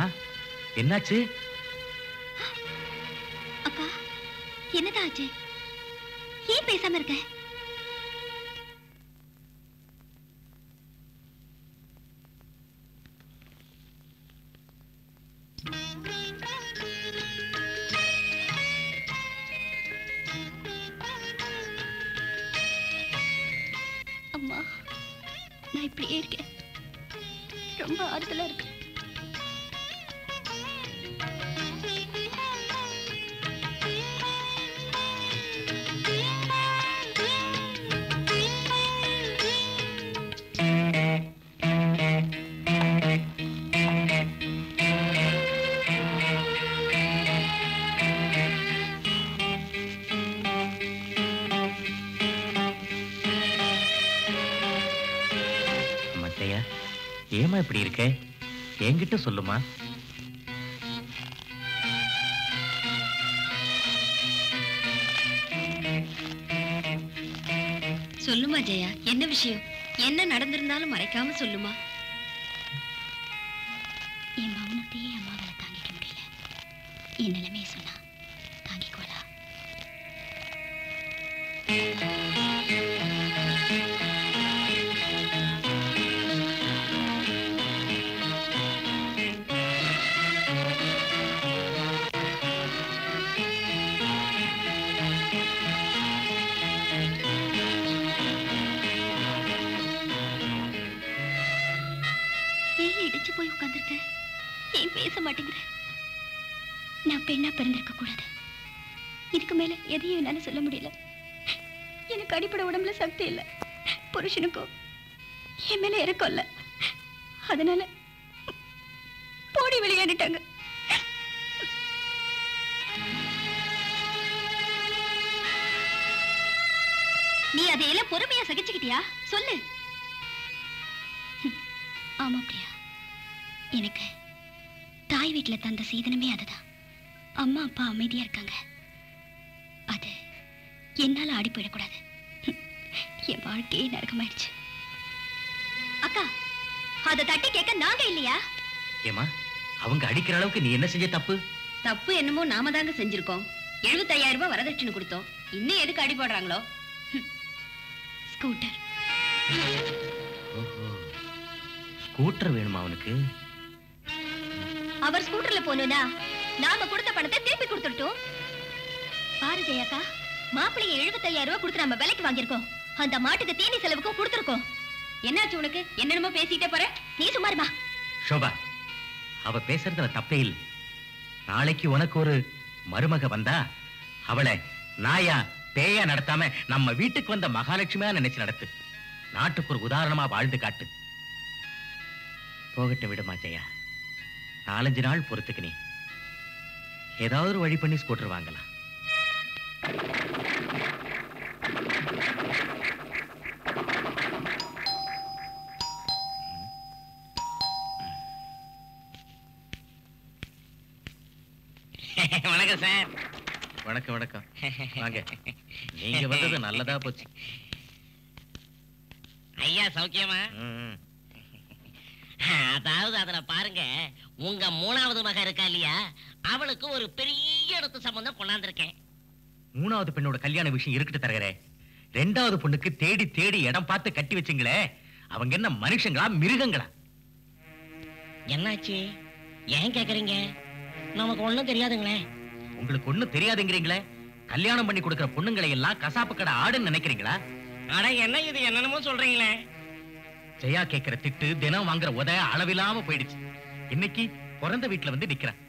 என்னாச்சு? அக்கா, என்னதான் ஆச்சு? ஏன் பேசாம இருக்க? அம்மா, நான் இப்படியே இருக்கேன். ரொம்ப ஆறுதலா இருக்கு. ஏமா இப்படி இருக்க? என்கிட்ட சொல்லுமா. சொல்லுமா ஜெயா, என்ன விஷயம்? என்ன நடந்திருந்தாலும் மறைக்காம சொல்லுமா. என் மௌனத்தையே அம்மாவால தாங்கிக்க முடியல. என் நிலைமையை சொன்னா தாங்கிக்கோலா? இடிச்சு போய் உட்கார்ந்திருக்க. ஏன் பேச மாட்டேங்கிற? நான் பெண்ணா பிறந்திருக்க கூடாது. இதுக்கு மேல எதையும் என்னால சொல்ல முடியல. எனக்கு அடிப்படை உடம்புல சக்தி இல்ல. புருஷனுக்கும் என் மேல இறக்கம் இல்ல. அதனால போடி வெளியேறிட்டாங்க. நீ அதையெல்லாம் பொறுமையா சகிச்சுக்கிட்டியா? சொல்லு. ஆமா பிரியா, எனக்கு தாய் வீட்டுல தந்த சீதனமே அதுதான். அம்மா அப்பா அமைதியா இருக்காங்க. அது என்னால ஆடி போயிடக்கூடாது. என் வாழ்க்கையே நரகமாயிடுச்சு. அக்கா, அதை தட்டி கேட்க நாங்க இல்லையா? ஏமா, அவங்க அடிக்கிற அளவுக்கு நீ என்ன செஞ்ச தப்பு? தப்பு என்னமோ நாம தாங்க செஞ்சிருக்கோம். 75,000 ரூபாய் வரதட்சணை கொடுத்தோம். இன்னும் எதுக்கு அடி போடுறாங்களோ? ஸ்கூட்டர். ஸ்கூட்டர் வேணுமா அவனுக்கு? அவர் ஸ்கூட்டர்ல போனா நாம கொடுத்த பணத்தை திருப்பி கொடுத்துட்டோம். பாரு ஜெயாக்கா, மாப்பிள்ளைய 75,000 ரூபாய் கொடுத்து நம்ம விலைக்கு வாங்கியிருக்கோம். அந்த மாட்டுக்கு தீனி செலவுக்கும் கொடுத்துருக்கோம். என்னாச்சு உனக்கு? என்னென்னமோ பேசிட்டே போற. நீ சும்மாருமா. சோபா, அவ பேசுறதுல தப்பே இல்லை. நாளைக்கு உனக்கு ஒரு மருமக வந்தா அவளை நாயா பேயா நடத்தாம நம்ம வீட்டுக்கு வந்த மகாலட்சுமியா நினைச்சு நடத்து. நாட்டுக்கு ஒரு உதாரணமா வாழ்ந்து காட்டு. போகட்டும் விடுமா ஜெயா. 4-5 நாள் பொறுத்துக்கு நீ ஏதாவது ஒரு வழி பண்ணி ஸ்கூட்டர் வாங்கலாம். வணக்கம் சார். வணக்கம் வணக்கம். வாங்க. நீங்க வந்தது நல்லதா போச்சு. ஐயா சௌக்கியமா? அதாவது அதுல பாருங்க, உங்க 3வது மக இருக்கா இல்லையா, அவளுக்கு ஒரு பெரிய இடத்து சம்பந்தம் கொண்டாந்துருக்கேன். 3வது பெண்ணோட கல்யாண விஷயம் இருக்கட்டு தரகரே. 2வது பொண்ணுக்கு தேடி தேடி இடம் பார்த்து கட்டி வச்சுங்களே. அவங்க என்ன மனுஷங்களா மிருகங்களா? என்னாச்சு? ஏன் கேக்குறீங்க? நமக்கு ஒண்ணும் தெரியாதுங்களே. உங்களுக்கு ஒண்ணும் தெரியாதுங்கிறீங்களே. கல்யாணம் பண்ணி கொடுக்கிற பொண்ணுங்களை எல்லாம் கசாப்பு கடை ஆடுன்னு நினைக்கிறீங்களா? அட என்ன இது என்னென்னமோ சொல்றீங்களே. ஜெயா கேட்கிற திட்டு, தினம் வாங்குற உத அளவில்லாம போயிடுச்சு. இன்னைக்கு பிறந்த வீட்டுல வந்து நிக்கிறேன்.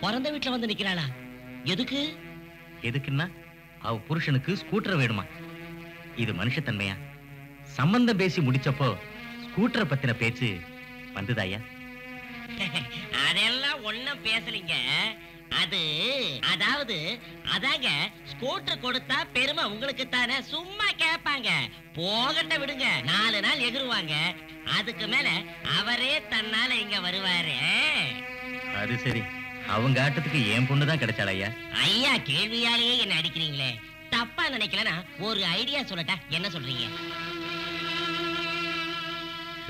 பிறந்த வீட்டுல வந்து நிக்கிறாளா? எதுக்கு? எதுக்குன்னா அவ புருஷனுக்கு ஸ்கூட்டர் வேணுமா. இது மனுஷத்தன்மையா? சம்பந்தம் பேசி முடிச்சப்போ ஸ்கூட்டரை பத்தின பேச்சு வந்துதாயா? அதெல்லாம் ஒண்ணும் பேசலீங்க. அதாவது அதாங்க, ஸ்கூட்டர் கொடுத்தா பெருமை உங்களுக்கு தானே. சும்மா கேட்பாங்க. போகட்ட விடுங்க, 4 நாள் எகிருவாங்க. அதுக்கு மேல அவரே தன்னால இங்க வருவாரு. அது சரி. அவங்க ஆட்டத்துக்கு என் பொண்ணுதான் கிடைச்சாள் ஐயா. ஐயா கேள்வியாலேயே என்ன அடிக்கிறீங்களே. தப்பா நினைக்கலனா ஒரு ஐடியா சொல்லட்டா? என்ன சொல்றீங்க?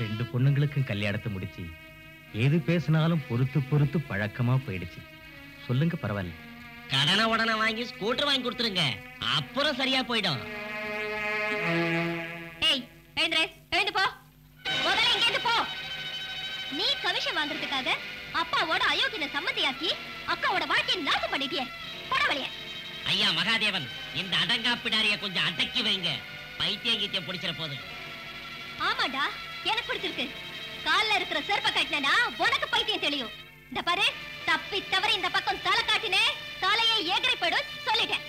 2 பொண்ணுங்களுக்கும் கல்யாணத்தை முடிச்சு எது பேசினாலும் பொறுத்து பொறுத்து பழக்கமா போயிடுச்சு. சொல்லுங்க, பரவாயில்ல. கடனை உடனே வாங்கி ஸ்கூட்டர் வாங்கி கொடுத்துருங்க, அப்புறம் சரியா போயிடும். ஏய், எழுந்து போ. முதல்ல இங்க இருந்து போ. நீ கமிஷன் வாங்குறதுக்காக அப்பாவோட அயோக்கியனை சம்மதியாக்கி அக்காவோட வாழ்க்கையை நாசம் பண்ணிட்டியே. போட வழிய. ஐயா மகாதேவன், இந்த அடங்காப்பிடாரிய கொஞ்சம் அடக்கி வைங்க. பைத்தியம் கீத்தியம் பிடிச்சிட போது. ஆமாடா, எனக்கு பிடிச்சிருக்கு. கால்ல இருக்கிற செருப்ப கட்டினா உனக்கு பைத்தியம் தெரியும். இந்த பாரு, தப்பி தவறி இந்த பக்கம் தலை காட்டினே, தலையை ஏகரை போயிடும் சொல்லிட்டேன்.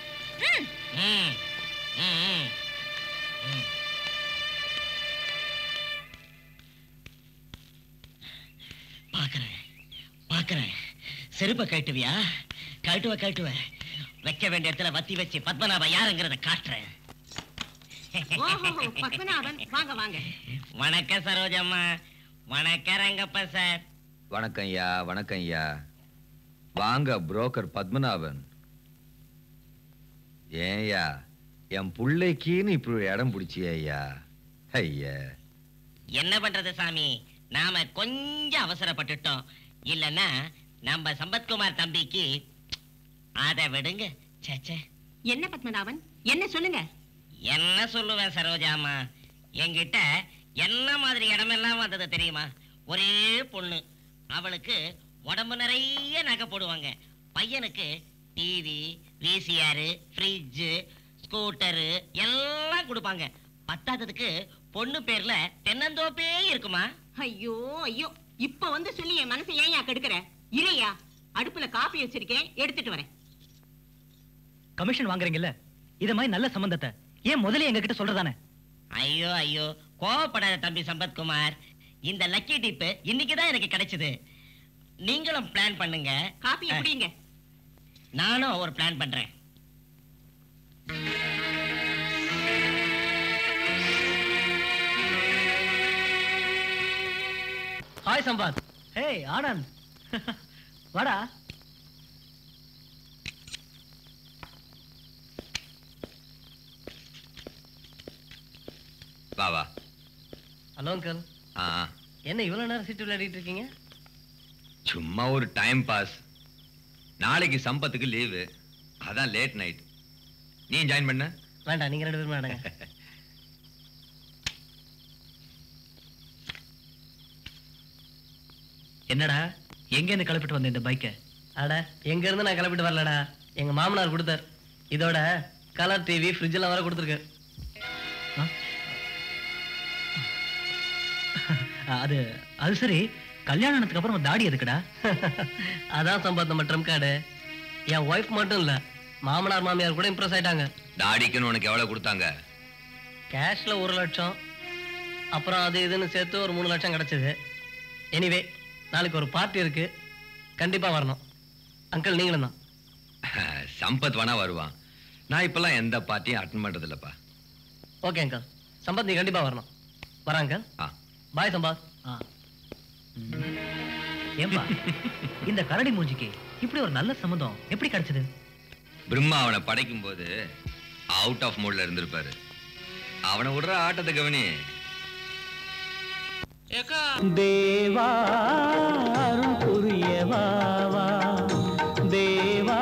பாக்குறேன். செருப்ப கட்டுவியா? கட்டுவ. வைக்க வேண்டிய இடத்துல வத்தி வச்சு பத்மநாப யாருங்கிறத காட்டுறேன். பத்மநாபன், வாங்க வாங்க. வணக்கம் சரோஜம்மா. வணக்கம் ரங்கப்பா சார். வணக்கம் ஐயா. வணக்கம் ஐயா. வாங்க புரோக்கர் பத்மநாபன். ஏன்யா என் புள்ளைக்குன்னு இப்படி ஒரு இடம் பிடிச்சியா ஐயா? ஐயா என்ன பண்றது சாமி, நாம கொஞ்சம் அவசரப்பட்டுட்டோம். இல்லன்னா நம்ம சம்பத்குமார் தம்பிக்கு. அதை விடுங்க. சேச்சே. என்ன பத்மநாபன், என்ன சொல்லுங்க? என்ன சொல்லுவேன் சரோஜாமா, என்கிட்ட என்ன மாதிரி இடமெல்லாம் வந்தது தெரியுமா? ஒரே பொண்ணு, அவளுக்கு உடம்பு நிறைய நகை போடுவாங்க. பையனுக்கு டிவி, விசிஆர், ஃப்ரிட்ஜ், ஸ்கூட்டரு எல்லாம் கொடுப்பாங்க. பத்தாததுக்கு பொண்ணு பேர்ல தென்னந்தோப்பே இருக்குமா. ஐயோ ஐயோ, இப்ப வந்து சொல்லி என் மனசை ஏன் கெடுக்கிற? இறையா, அடுப்புல காபி வச்சிருக்கேன், எடுத்துட்டு வரேன். கமிஷன் வாங்குறீங்கல்ல, இத மாதிரி நல்ல சம்பந்தத்தை ஏன் முதல்ல எங்க கிட்ட சொல்றதானே? ஐயோ கோவப்படாத தம்பி சம்பத்குமார். இந்த லக்கி டிப் இன்னைக்குதான் எனக்கு கிடைச்சது. நீங்களும் பிளான் பண்ணுங்க. காபி எப்படிங்க? நானும் ஒரு பிளான் பண்றேன். ஹாய் சம்பாத். ஹே ஆனந்த், வாடா. வா வா. Hello uncle. என்ன இவ்வளவு நேரம் சீட்டு விளையாடிட்டு இருக்கீங்க? சும்மா ஒரு டைம் பாஸ். நாளைக்கு சம்பத்துக்கு லீவு, அதான் லேட் நைட். நீ ஜாயின் பண்ண வேண்டாம், நீங்க 2 பேரும் விளையாடுங்க. என்னடா, எங்க இருந்து கிளப்பிட்டு வந்த இந்த பைக்கை? அட, எங்க இருந்து நான் கிளப்பிட்டு வரலடா, எங்க மாமனார் கொடுத்தார். இதோட கலர் டிவி, ஃப்ரிட்ஜ் எல்லாம் வர கொடுத்துருக்கு. அது அது சரி, கல்யாணத்துக்கு அப்புறம் தாடி எதுக்குடா? அதான் சம்பாத்தம் ட்ரம் கார்டு. என் ஒய்ஃப் மட்டும் இல்ல, மாமனார் மாமியார் கூட இம்ப்ரெஸ் ஆயிட்டாங்க. தாடிக்குன்னு உனக்கு எவ்வளவு கொடுத்தாங்க? கேஷ்ல 1 லட்சம், அப்புறம் அது இதுன்னு சேர்த்து ஒரு 3 லட்சம் கிடைச்சது. எனிவே, நாளைக்கு ஒரு பார்ட்டி இருக்கு, கண்டிப்பா வரணும். அங்கிள் நீங்களும் தான். சம்பத் வேணா வருவான். நான் இப்பெல்லாம் எந்த பார்ட்டியும் அட்டன் பண்றது இல்லப்பா. ஓகே அங்கிள், சம்பத் நீ கண்டிப்பா வரணும். வரேன் அங்கிள். பாய் சம்பத். ஏம்பா இந்த கரடி மூஞ்சிக்கு இப்படி ஒரு நல்ல சம்மதம் எப்படி கிடைச்சது? பிரம்மா அவனை படைக்கும் போது அவுட் ஆஃப் மூட்ல இருந்திருப்பாரு. அவனை விடுற ஆட்டத்தை கவனி. தேவா அருள் புரியவாவா, தேவா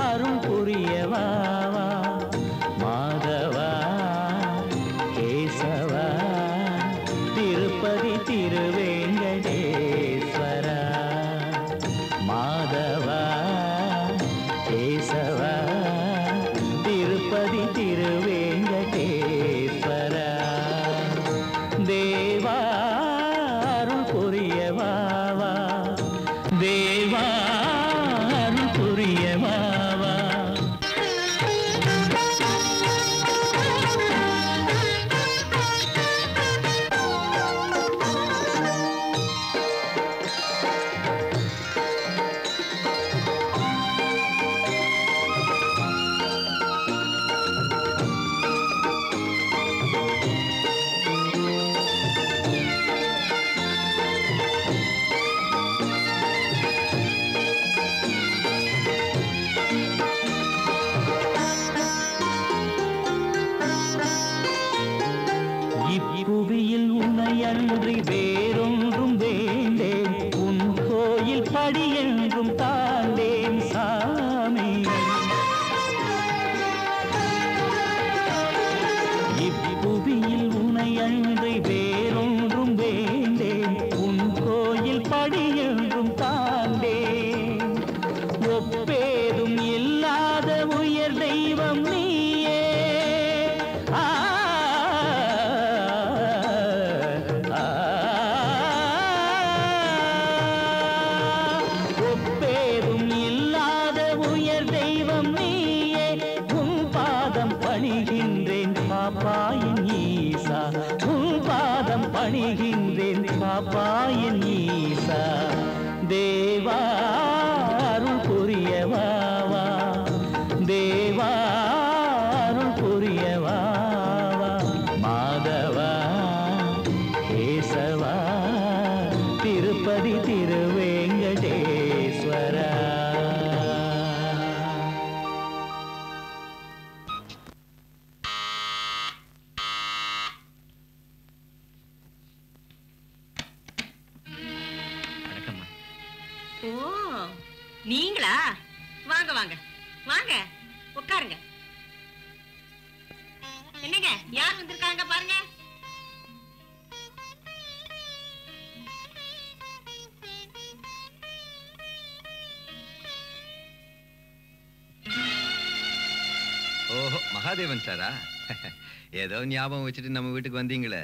அருள் புரியவாவா, மாதவா கேசவா திருப்பதி திருவேங்கடேஸ்வரா, மாதவா கேசவா திருப்பதி திருவேங்கடேஸ்வரா, தேவா அருள் புரியவாவா, தேவா அருள் புரியவாவா. இப்புவியில் உன்னை அன்றி வேறொன்றும் வேண்டேன், உன் கோயில் படி என்றும் தாண்டேன் சாமி. இப்புவியில் உன்னை அன்றி வேறொன்றும் வேண்டேன், உன் கோயில் படி என்றும் தாண்டேன். ஒப்பேதும் இல்லாத உயர் தெய்வம் நீயே, ஒப்பேதும் இல்லாத உயர் தெய்வம் நீயே, உன் பாதம் பணிகின்றேன் பாப்பாயின் ஈசா, உன் பாதம் பணிகின்றேன் பாப்பாயின் ஈசா, தேவா அருள் புரியவாவா, தேவா அருள் புரியவாவா, மாதவா கேசவா திருப்பதி திருவேங்கடேஸ்வரா. ஓ, நீங்களா? வாங்க வாங்க வாங்க, உட்காருங்க. என்னங்க, யார் வந்திருக்காங்க பாருங்க. ஓஹோ, மகாதேவன் சாரா? ஏதோ ஞாபகம் வச்சுட்டு நம்ம வீட்டுக்கு வந்தீங்களே.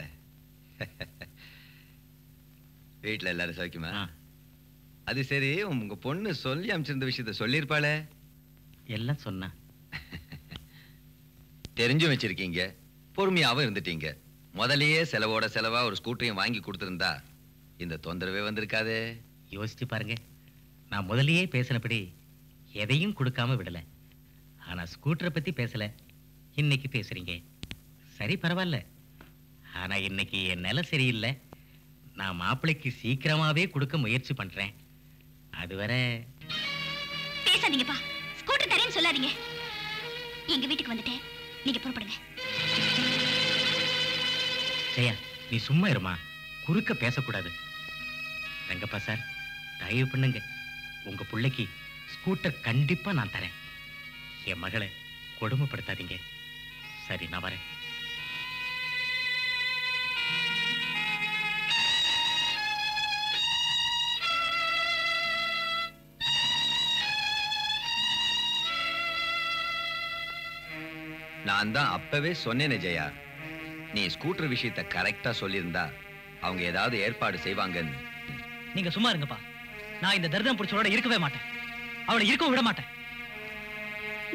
வீட்டுல எல்லாரும் சௌக்கியமா? அது சரி, உங்க பொண்ணு சொல்லி அமைச்சிருந்த விஷயத்த சொல்லியிருப்பாளே? எல்லாம் சொன்னா. தெரிஞ்சும் வச்சிருக்கீங்க, பொறுமையாவும் இருந்துட்டீங்க. முதலையே செலவோட செலவா ஒரு ஸ்கூட்டரையும் வாங்கி கொடுத்திருந்தா இந்த தொந்தரவே வந்திருக்காதே. யோசிச்சு பாருங்க, நான் முதலையே பேசினபடி எதையும் கொடுக்காம விடல. ஆனா ஸ்கூட்டரை பத்தி பேசல, இன்னைக்கு பேசுறீங்க. சரி, பரவாயில்ல. ஆனா இன்னைக்கு என் நிலை சரியில்லை. நான் மாப்பிள்ளைக்கு சீக்கிரமாவே கொடுக்க முயற்சி பண்றேன். அதுவரை பேசாதீங்கப்பா. ஸ்கூட்டர் தரேன்னு சொல்லாதீங்க. எங்க வீட்டுக்கு வந்துட்டேன், நீங்க புறப்படுங்க. ஜெயா, நீ சும்மா இருமா, குறுக்க பேசக்கூடாது. ரங்கப்பா சார், தயவு பண்ணுங்க, உங்க பிள்ளைக்கு ஸ்கூட்டர் கண்டிப்பா நான் தரேன். என் மகளை கொடுமைப்படுத்தாதீங்க. சரி, நான் வரேன். நான் தான் அப்பவே சொன்னேனே ஜெயா, நீ ஸ்கூட்டர் விஷயத்தை கரெக்டா சொல்லியிருந்தா அவங்க ஏதாவது ஏற்பாடு செய்வாங்கன்னு. நீங்க சும்மா இருங்கப்பா. நான் இந்த தரித்திரம் பிடிச்சவளோட இருக்கவே மாட்டேன். அவளை இருக்கவும் விட மாட்டேன்.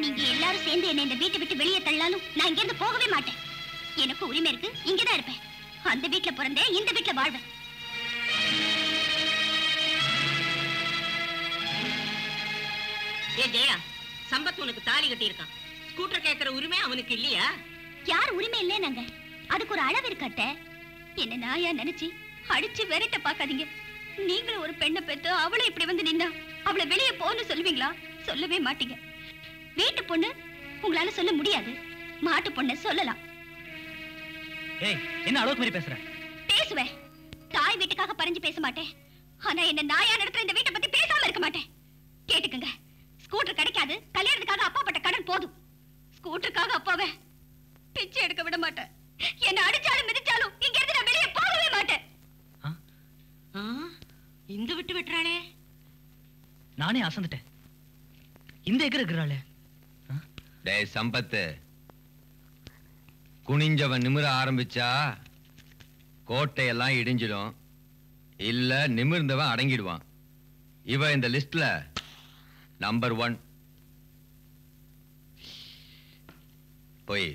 நீங்க எல்லாரும் சேர்ந்து என்ன இந்த வீட்டை விட்டு வெளியே தள்ளாலும் நான் இங்க இருந்து போகவே மாட்டேன். எனக்கு உரிமை இருக்கு, இங்கதான் இருப்பேன். அந்த வீட்டுல பிறந்தேன், இந்த வீட்டுல வாழ்வேன். ஏ ஜெயா, சம்பத் உனக்கு தாலி கட்டி இருக்கான். ஸ்கூட்டர் கேட்கிற உரிமை அவனுக்கு இல்லையா? யார் உரிமை இல்லைன்னாங்க? அதுக்கு ஒரு அளவு இருக்கட்ட. என்ன நாயா நினைச்சு அடிச்சு விரட்ட பாக்காதீங்க. நீங்களும் ஒரு பெண்ணை பெற்று அவளை இப்படி வந்து நின்னா அவளை வெளியே போன்னு சொல்லுவீங்களா? சொல்லவே மாட்டீங்க. வீட்டு பொண்ணு உங்களால சொல்ல முடியாது, மாட்டு பொண்ணு சொல்லலாம். ஏய், என்ன அளவுக்கு மாதிரி பேசுற? பேசுவேன். தாய் வீட்டுக்காக பறிஞ்சு பேச மாட்டேன். ஆனா என்ன நாயா நடத்துற இந்த வீட்டை பத்தி பேசாம இருக்க மாட்டேன். கேட்டுக்கங்க, ஸ்கூட்டர் கிடைக்காது. கல்யாணத்துக்காக அப்பா பட்ட கடன் போதும். ஸ்கூட்டருக்காக அப்பாவை பிச்சை எடுக்க விட மாட்டேன். என்ன அடிச்சாலும் மிதிச்சாலும் இங்க இருந்து நான் வெளியே போகவே மாட்டேன். இந்த விட்டு விட்டுறாளே. நானே அசந்துட்டேன். இந்த எங்க இருக்கிறாளே? டேய் சம்பத்து, குனிஞ்சவன் நிமிர ஆரம்பிச்சா கோட்டையெல்லாம் இடிஞ்சிடும், இல்ல நிமிர்ந்தவன் அடங்கிடுவான். இவ இந்த லிஸ்ட்ல நம்பர் 1. போய்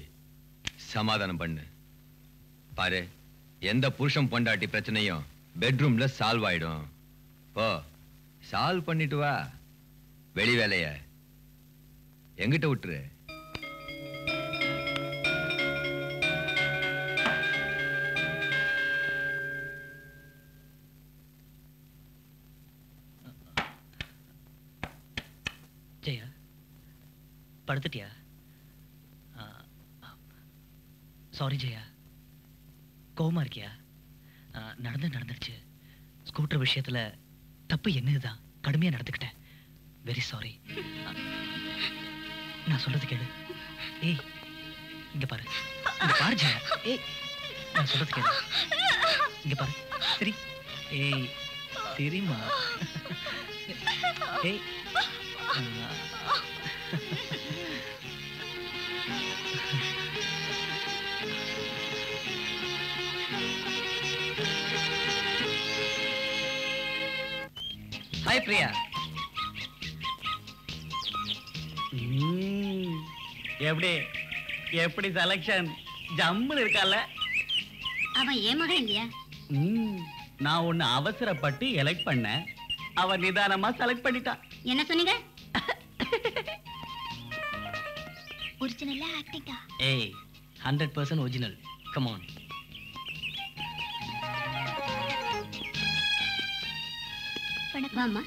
சமாதானம் பண்ணு. பாரு, எந்த புருஷன் பொண்டாட்டி பிரச்சனையும் பெட்ரூம்ல சால்வ் ஆயிடும். போ, சால்வ் பண்ணிட்டு வா. வெளி வேலைய எங்கிட்ட விட்டுரு. ஜெயா, படுத்துட்டியா? சாரி ஜெயா, கோவமா இருக்கியா? நடந்துருச்சு. ஸ்கூட்டர் விஷயத்துல தப்பு என்னதுதான், கடுமையா நடந்துக்கிட்டேன். Very sorry. நான் சொல்றது கேளு. ஏய், இங்க பாரு, இங்க பாரு ஜெயா. ஏய், நான் சொல்றது கேளு. இங்க பாரு, சரி. ஏய், சரிம்மா. ஏய், ஹாய் பிரியா. எப்படி செலக்ஷன் ஜம்முன்னு இருக்கால? அவன் ஏன் மகன் இல்லையா? நான் ஒண்ணு அவசரப்பட்டு எலெக்ட் பண்ணேன், அவன் நிதானமா செலக்ட் பண்ணிட்டான். என்ன சொன்னீங்க? ஒரிஜினலா ஆக்டிங்கா? ஏய், 100% ஒரிஜினல். Come on. வணக்கம் அம்மா.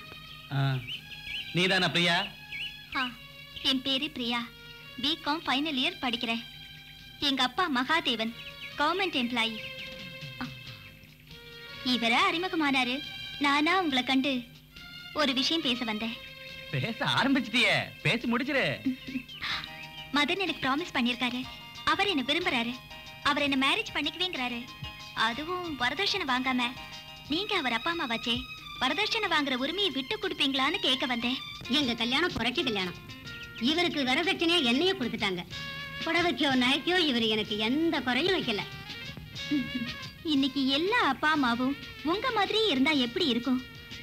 நீதானா பிரியா? என் பேரு பிரியா. பிகாம் ஃபைனல் இயர் படிக்கிறேன். எங்க அப்பா மகாதேவன், கவர்மெண்ட் எம்ப்ளாயி. இவர அறிமுகமானாரு. நானா உங்களை கண்டு ஒரு விஷயம் பேச வந்தேன். பேச ஆரம்பிச்சிட்டியே, பேசி முடிச்சிரு. மதன் எனக்கு ப்ராமிஸ் பண்ணிருக்காரு. அவர் என்ன விரும்புறாரு. அவர் என்ன மேரேஜ் பண்ணிக்குவேங்கிறாரு. அதுவும் வரதட்சணை வாங்காம. நீங்க அவர் அப்பா அம்மா வச்சே வரதட்சணை வாங்குற உரிமையை விட்டு கொடுப்பீங்களான்னு கேட்க வந்தேன். எங்க கல்யாணம் புரட்சி கல்யாணம். இவருக்கு வரதட்சணையா என்னையே கொடுத்துட்டாங்க. புடவைக்கோ நகைக்கோ இவர் எனக்கு எந்த குறையும் வைக்கல. இன்னைக்கு எல்லா அப்பா அம்மாவும் உங்க மாதிரி இருந்தா எப்படி இருக்கும்?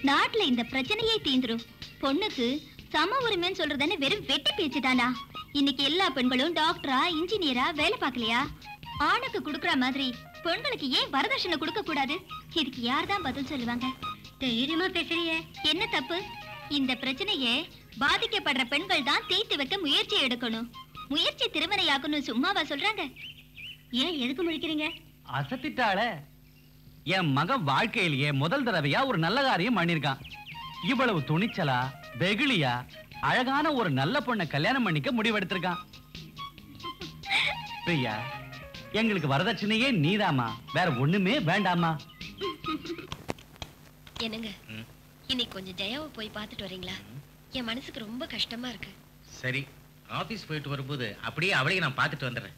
நாட்டுல இந்த பிரச்சனையே தீந்துரும். பொண்ணுக்கு சம உரிமைன்னு சொல்றதுன்னு வெறும் வெட்டி பேச்சு தானா? இன்னைக்கு எல்லா பெண்களும் டாக்டரா இன்ஜினியரா வேலை பார்க்கலையா? ஆணுக்கு குடுக்கற மாதிரி பெண்களுக்கு ஏன் வரதட்சணை கொடுக்க கூடாது? இதுக்கு யார் தான் பதில் சொல்லுவாங்க? தைரியமா பேசுறியே. என்ன தப்பு? இந்த பிரச்சனையே பாதிக்கப்படுற பெண்கள் தான் தீர்த்து வைக்க முயற்சி எடுக்கணும். முயற்சி திருமணையாக்கணும். சும்மாவா சொல்றாங்க? ஏன் எதுக்கு முழிக்கிறீங்க? அசத்திட்டாள. என் மகன் வாழ்க்கையிலேயே முதல் தடவையா ஒரு நல்ல காரியம் பண்ணிருக்கான். இவ்வளவு துணிச்சலா வெகுளியா அழகான ஒரு நல்ல பொண்ணை கல்யாணம் பண்ணிக்க முடிவெடுத்திருக்கான். பிரியா, எங்களுக்கு வரதட்சணையே நீதாமா, வேற ஒண்ணுமே வேண்டாமா? என்னங்க, இன்னைக்கு கொஞ்சம் ஜெயாவை போய் பார்த்துட்டு வரீங்களா? என் மனசுக்கு ரொம்ப கஷ்டமா இருக்கு. சரி, ஆபீஸ் போயிட்டு வரும்போது அப்படியே அவளையும் நான் பார்த்துட்டு வந்துடுறேன்.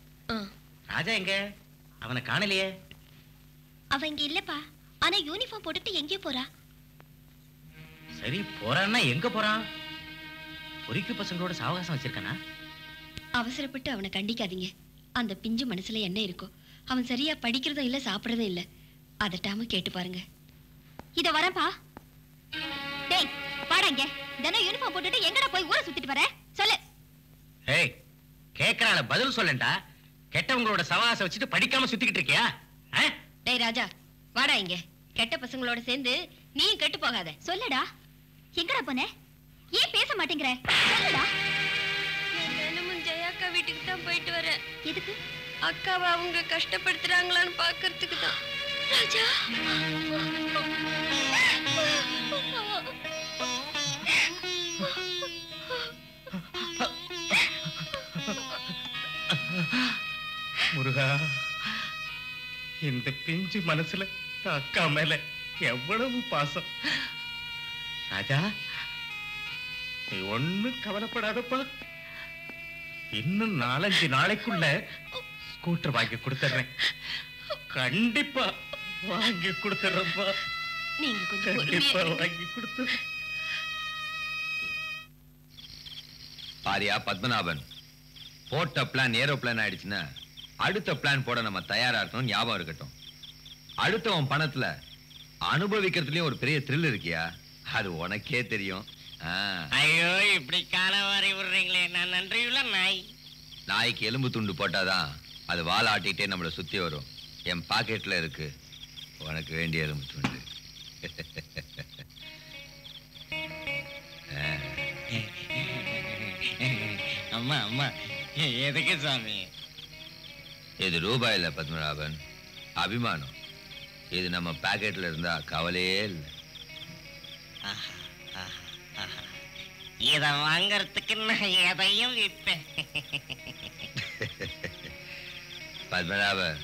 ராஜா எங்க? அவனை காணலையே. அவ இங்க இல்லப்பா. ஆனா யூனிஃபார்ம் போட்டுட்டு எங்கே போறா? சரி, போறான்னா எங்க போறான்? பொறிக்கு பசங்களோட சாவகாசம் வச்சிருக்கானா? அவசரப்பட்டு அவனை கண்டிக்காதீங்க. அந்த பிஞ்சு மனசுல என்ன இருக்கோ, அவன் சரியா படிக்கிறதும் இல்ல சாப்பிடறதும் இல்ல. அதட்டாம கேட்டு பாருங்க. இத வரப்பா. டேய் பாடாங்க. தினம் யூனிஃபார்ம் போட்டுட்டு எங்கடா போய் ஊரை சுத்திட்டு வர? சொல்லு. ஏய் கேக்குறாள பதில் சொல்லண்டா. கெட்டவங்களோட சவாசம் வச்சுட்டு படிக்காம சுத்திக்கிட்டு இருக்கியா? டேய் ராஜா வாடா இங்க. கெட்ட பசங்களோட சேர்ந்து நீயும் கெட்டு போகாத. சொல்லுடா. எங்கடா போன? ஏன் பேச மாட்டேங்கிற? சொல்லுடா. தினமும் ஜெயாக்கா வீட்டுக்கு தான் போயிட்டு வரேன். எதுக்கு? அக்காவை அவங்க கஷ்டப்படுத்துறாங்களான்னு பாக்குறதுக்கு தான். ராஜா முருகா, இந்த பிஞ்சு மனசுல அக்கா மேல எவ்வளவு பாசம். ராஜா நீ ஒண்ணும் கவலைப்படாதப்பா. இன்னும் 4-5 நாளைக்குள்ள ஸ்கூட்டர் வாங்கி கொடுத்துறேன். கண்டிப்பா வாங்கி கொடுத்துறப்பா. நீங்க கொஞ்சம் கண்டிப்பா வாங்கி கொடுத்து. பாரியா பத்மநாபன், போட்ட பிளான் ஏரோப்ளான் ஆயிடுச்சுன்னா அடுத்த பிளான் போட நம்ம தயாரா இருக்கணும். ஞாபகம் இருக்கட்டும். அடுத்தவன் பணத்துல அனுபவிக்கிறதுலயும் ஒரு பெரிய த்ரில் இருக்கியா, அது உனக்கே தெரியும். ஐயோ இப்படி கால வாரி விடுறீங்களே, நான் நன்றியுள்ள நாய். நாய்க்கு எலும்பு துண்டு போட்டாதான் அது வால் ஆட்டிட்டே நம்மளை சுத்தி வரும். என் பாக்கெட்ல இருக்கு உனக்கு வேண்டிய எலும்பு துண்டு. அம்மா அம்மா எதுக்கு சாமி? இது ரூபாய் இல்ல பத்மநாபன், அபிமானம். இது நம்ம பாக்கெட்ல இருந்தா கவலையே இல்லை. இத வாங்கறதுக்கு நான் எதையும் விற்பேன். பத்மநாபன்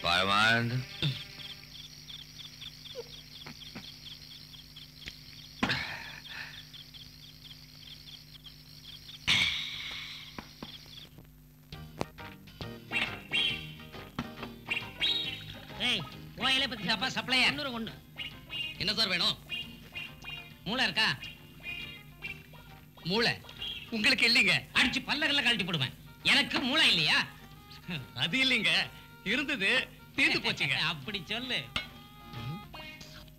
பரமானந்த ஓயில பத்தி சாப்பா சப்ளை 201. என்ன சார் வேணும்? மூளை இருக்கா? மூளை உங்களுக்கு இல்லைங்க. அடிச்சு பல்லகல்ல கழட்டி போடுவேன். எனக்கு மூளை இல்லையா? அது இல்லைங்க, இருந்தது தீர்ந்து போச்சுங்க. அப்படி சொல்லு.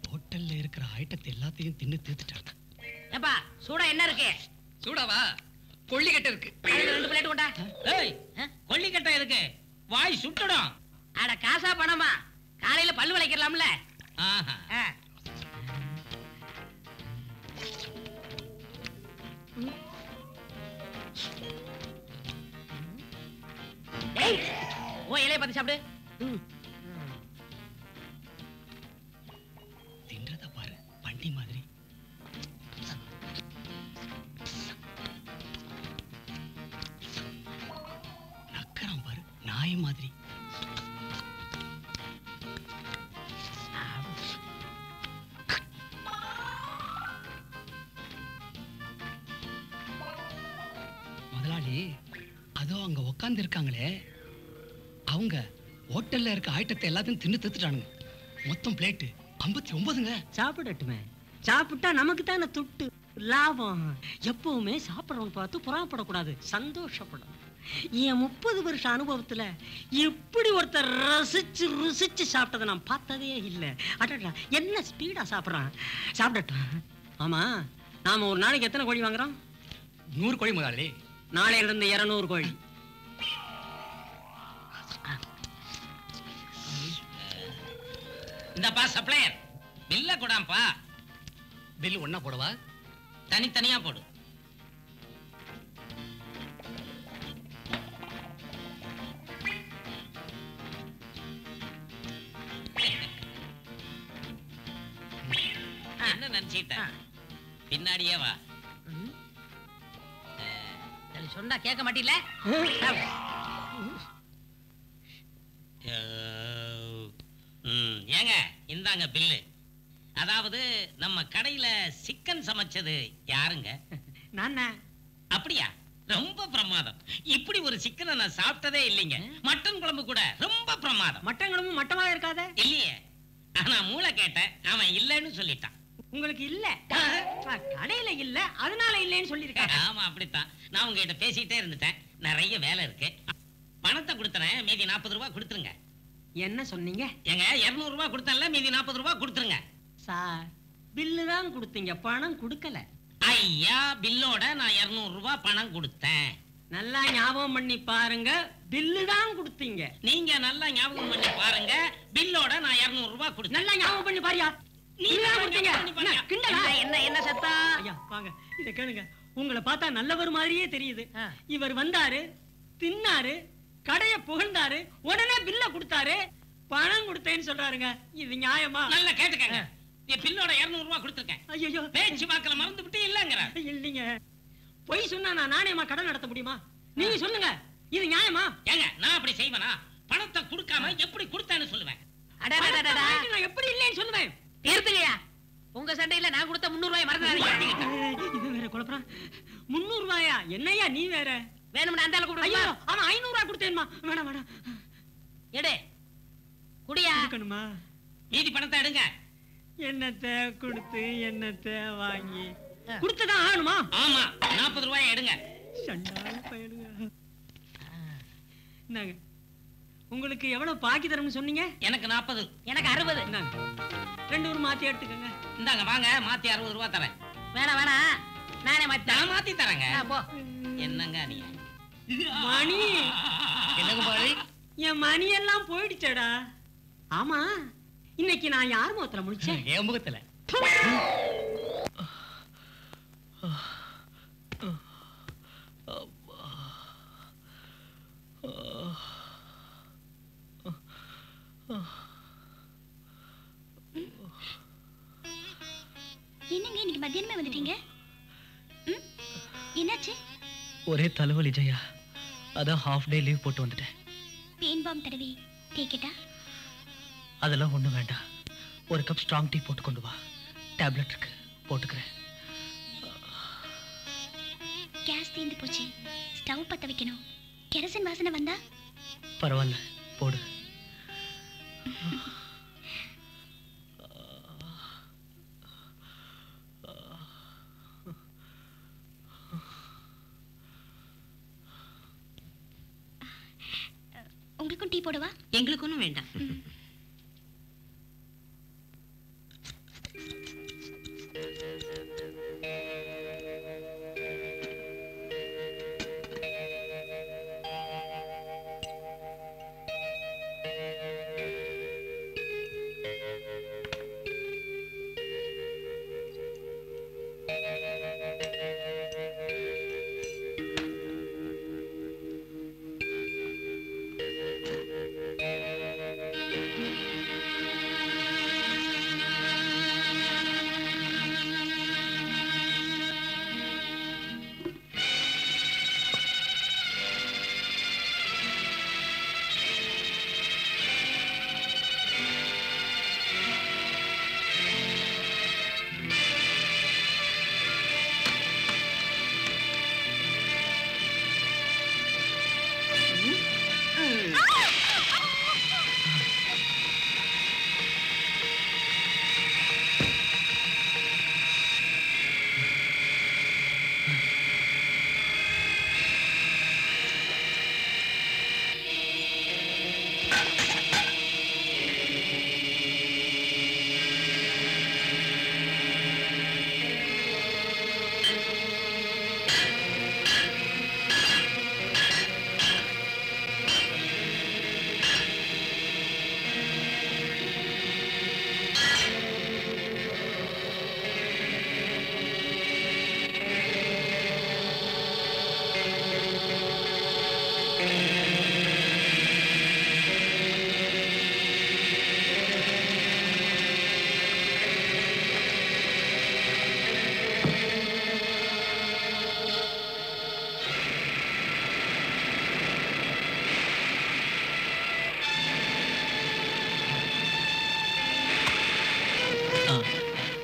ஹோட்டல்ல இருக்கிற ஐட்டத்தை எல்லாத்தையும் தின்னு தீர்த்துட்டாங்க. ஏப்பா சூடா என்ன இருக்கு? சூடாவா? கொள்ளிக்கட்டை இருக்கு. 2 பிளேட் கொண்டா. ஏய் கொள்ளிக்கட்டை இருக்கு, வாய் சுட்டுடும். அட காசா பணமா? காலையில பல்லு விளக்கலாம்ல. ஆஹா. ஏய் ஓ இலைய பத்தி சாப்பிடு. தின்றத பாரு, பண்டி மாதிரி. நக்கறம் பாரு, நாய் மாதிரி. முதலாளி அதோ அங்க உட்கார்ந்து இருக்காங்களே, அவங்க ஹோட்டல்ல இருக்க ஐட்டத்தை எல்லாத்தையும் தின்னு தீர்த்துட்டானுங்க. மொத்தம் பிளேட் 59ங்க. சாப்பிடட்டுமே, சாப்பிட்டா நமக்கு தானே துட்டு லாபம். எப்பவுமே சாப்பிடறவங்க பார்த்து புறாப்படக்கூடாது, சந்தோஷப்படணும். என் 30 வருஷ அனுபவத்துல இப்படி ஒருத்தர் ரசிச்சு ருசிச்சு சாப்பிட்டதை நான் பார்த்ததே இல்லை. அடடா என்ன ஸ்பீடா சாப்பிட்றான். சாப்பிடட்டும். ஆமா, நாம ஒரு நாளைக்கு எத்தனை கோழி வாங்குறோம்? 100 கோழி முதலாளி. நாளையில இருந்து 200 கோழி. இந்தப்பா சப்ளையர், பில்ல கொடாம்பா. பில் ஒண்ணா போடவா? தனித்தனியா போடு. என்ன நினைச்சிட்ட? பின்னாடியே வா. சொன்னா கேட்க மாட்டீல? ஏங்க இந்தாங்க பில்லு. அதாவது நம்ம கடையில சிக்கன் சமைச்சது யாருங்க? நானா? அப்படியா? ரொம்ப பிரமாதம். இப்படி ஒரு சிக்கனை நான் சாப்பிட்டதே இல்லைங்க. மட்டன் குழம்பு கூட ரொம்ப பிரமாதம். மட்டன் குழம்பு மட்டமா இருக்காத? இல்லையே, ஆனா மூளை கேட்டேன், அவன் இல்லைன்னு சொல்லிட்டான். உங்களுக்கு இல்ல, கடையில இல்ல, அதனால இல்லைன்னு சொல்லிருக்கேன். ஆமா அப்படித்தான். நான் உங்ககிட்ட பேசிட்டே இருந்துட்டேன். நிறைய வேலை இருக்கு. பணத்தை கொடுத்தனேன், மீதி 40 ரூபாய் கொடுத்துருங்க. என்ன சொன்னீங்க? ஏங்க 200 ரூபாய் கொடுத்தேன்ல, மீதி 40 ரூபாய் கொடுத்துருங்க. சார், பில்லு தான் கொடுத்தீங்க, பணம் கொடுக்கல. ஐயா, பில்லோட நான் 200 ரூபாய் பணம் கொடுத்தேன். நல்லா ஞாபகம் பண்ணி பாருங்க, பில்லு தான் கொடுத்தீங்க. நீங்க நல்லா ஞாபகம் பண்ணி பாருங்க, பில்லோட நான் 200 ரூபாய் கொடுத்தேன். நல்லா ஞாபகம் பண்ணி பாரியா, நீங்க தான் கொடுத்தீங்க. கிண்டலா? என்ன சத்தா? ஐயா வாங்க, இத கேளுங்க. உங்களை பார்த்தா நல்லவர் மாதிரியே தெரியுது. இவர் வந்தாரு, தின்னாரு, கடைய புகழ்ந்தாரு, உடனே பில்ல கொடுத்தாரு, பணம் கொடுத்தேன்னு சொல்றாருங்க. இது நியாயமா? நல்லா கேட்டுக்கங்க. பில்லோட 200 ரூபாய் கொடுத்திருக்கேன். ஐயோ, பேச்சு வாக்கல மறந்து விட்டு இல்லங்கற. இல்லீங்க, பொய் சொன்னா நான் நாணயமா கடன் நடத்த முடியுமா? நீங்க சொல்லுங்க, இது நியாயமா? ஏங்க, நான் அப்படி செய்வேனா? பணத்தை கொடுக்காம எப்படி கொடுத்தேன்னு சொல்லுவேன். அடடடடடா, நான் எப்படி இல்லைன்னு சொல்லுவேன்? நிறுத்துங்கயா. உங்க சண்டையில நான் கொடுத்த 300 ரூபாய் மறந்துடாதீங்க. இது வேற குழப்பறா. 300 ரூபாயா? என்னையா நீ வேற? வேணும்னா அந்தால கொடுங்க. ஐயோ, அவன் 500 ரூபாய் கொடுத்தேன்மா. வேணாம் வேணாம். எடு. குடியா. கொடுக்கணுமா? மீதி பணத்தை எடுங்க. என்னத்தை கொடுத்து என்னத்தை வாங்கி கொடுத்துதான் ஆகணுமா? ஆமா, 40 ரூபாய் எடுங்க. சண்டால பயலுங்க. இந்தாங்க, உங்களுக்கு எவ்வளவு பாக்கி தரணும்னு சொன்னீங்க? எனக்கு 40. எனக்கு 60. இந்தாங்க, 2 ஊர் மாத்தி எடுத்துக்கங்க. இந்தாங்க வாங்க, மாத்தி 60 ரூபாய் தரேன். வேணாம் நானே மாத்தி தரேங்க. போ. என்னங்க நீ மணி? என்னங்க பாரு, என் மணி எல்லாம் போயிடுச்சடா. ஆமா, இன்னைக்கு நான் யார் முகத்துல முடிச்சேன்? என் முகத்துல. என்னங்க இன்னைக்கு மத்தியானமே வந்துட்டீங்க? என்னாச்சு? ஒரே தலைவலி ஜெயா, அதான் ஹாஃப் டே லீவ் போட்டு வந்துட்டேன். பெயின் பாம் தடவி டேக்கெட்டா? அதெல்லாம் ஒண்ணும் வேண்டாம். ஒரு கப் ஸ்ட்ராங் டீ போட்டு கொண்டு வா. டேப்லெட் இருக்கு, போட்டுக்கிறேன். கேஸ் தீந்து போச்சு, ஸ்டவ் பத்த வைக்கணும். கெரசின் வாசனை வந்தா? பரவாயில்ல, போடு. உங்களுக்கும் டீ போடவா? எங்களுக்கு ஒன்றும் வேண்டாம்.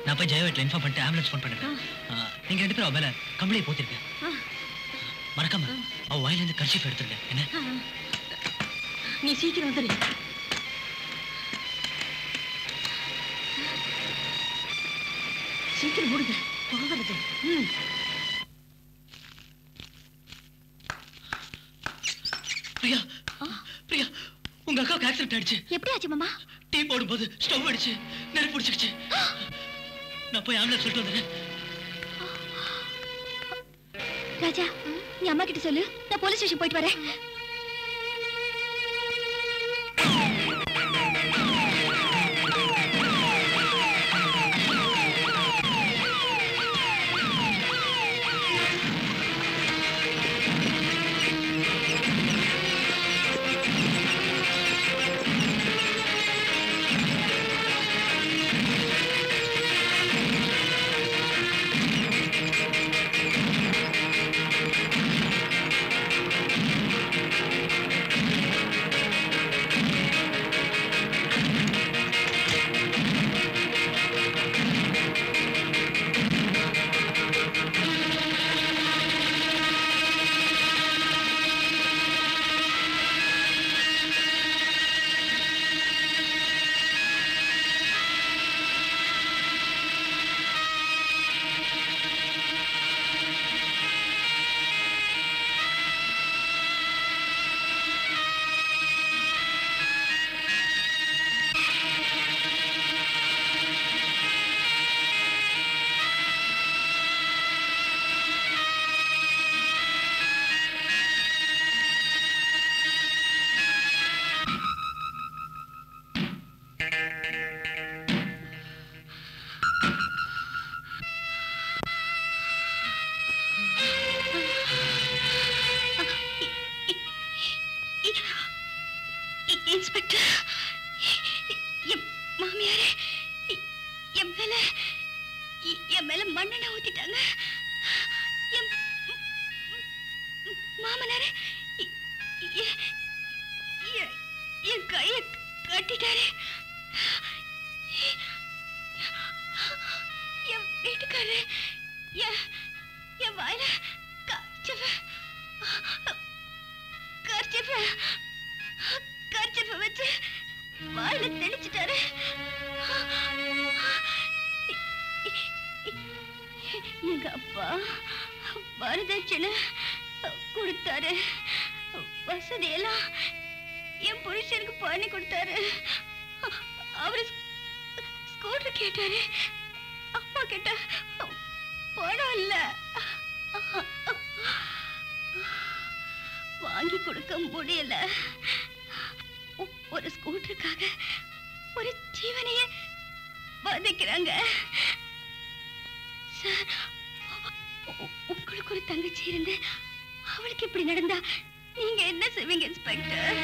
நான் போய் ஜெயவெட்ல இன்ஃபார்ம் பண்ணிட்டு ஆம்புலன்ஸ் ஃபோன் பண்ணுங்க. நீங்க 2 பேரும் அவளை கம்பளி போத்திருங்க. மறக்காம அவ வாயில இருந்து கர்ச்சீஃப் எடுத்துருங்க. என்ன? நீ சீக்கிரம் வந்துரு. சீக்கிரம் ஓடுங்க, புகை வருது. பிரியா, பிரியா, உங்க அக்காவுக்கு ஆக்சிடென்ட் ஆயிடுச்சு. எப்படி ஆச்சு மாமா? டீ போடும்போது ஸ்டவ் அடிச்சு நெருப்பு பிடிச்சிருச்சு. நான் போய் ஆம்புலன்ஸ் சொல்லிட்டு வந்துடுறேன். ராஜா, நீ அம்மா கிட்ட சொல்லு, நான் போலீஸ் ஸ்டேஷன் போயிட்டு வரேன். இன்ஸ்பெக்டர், என் மாமியாரே என் மேல மண்ணெண்ணெய் ஊத்திட்டாங்க. என் மாமனாரே என் கையை கட்டிட்டாரு. என் வீட்டுக்காரரு என் வாயில கர்ச்சிப்ப வச்சு வாயில தெளிச்சிட்டாரு. எங்க அப்பா வரதட்சணை கொடுத்தாரு. வசதியெல்லாம் என் புருஷனுக்கு பண்ணி கொடுத்தாரு. அவரு ஸ்கூட்டர் கேட்டாரு. அப்பா கிட்ட பணம் இல்ல, வாங்கி கொடுக்க முடியல. ஒரு ஸ்கூட்டருக்காக ஒரு ஜீவனையே வதைக்கிறாங்க. சார், உங்களுக்கு ஒரு தங்கச்சி இருந்து அவளுக்கு இப்படி நடந்தா நீங்க என்ன செய்வீங்க இன்ஸ்பெக்டர்?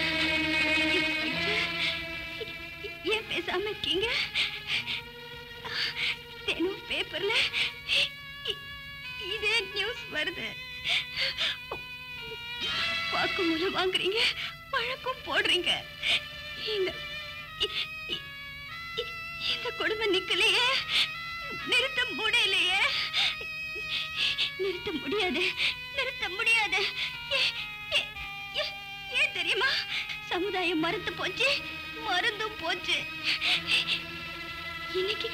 ஏன் பேசாம இருக்கீங்க? தினம் பேப்பர்ல இதே நியூஸ் வருது. வாக்குமூலம் வாங்குறீங்க, வழக்கும் போடுறீங்க. இந்த குடும்பம் நிக்கலையே, நிறுத்த முடியலையே. நிறுத்த முடியாது, நிறுத்த முடியாது. ஏன் தெரியுமா? சமுதாயம் மறந்து போச்சு, மறந்தும் போச்சு. இன்னைக்கு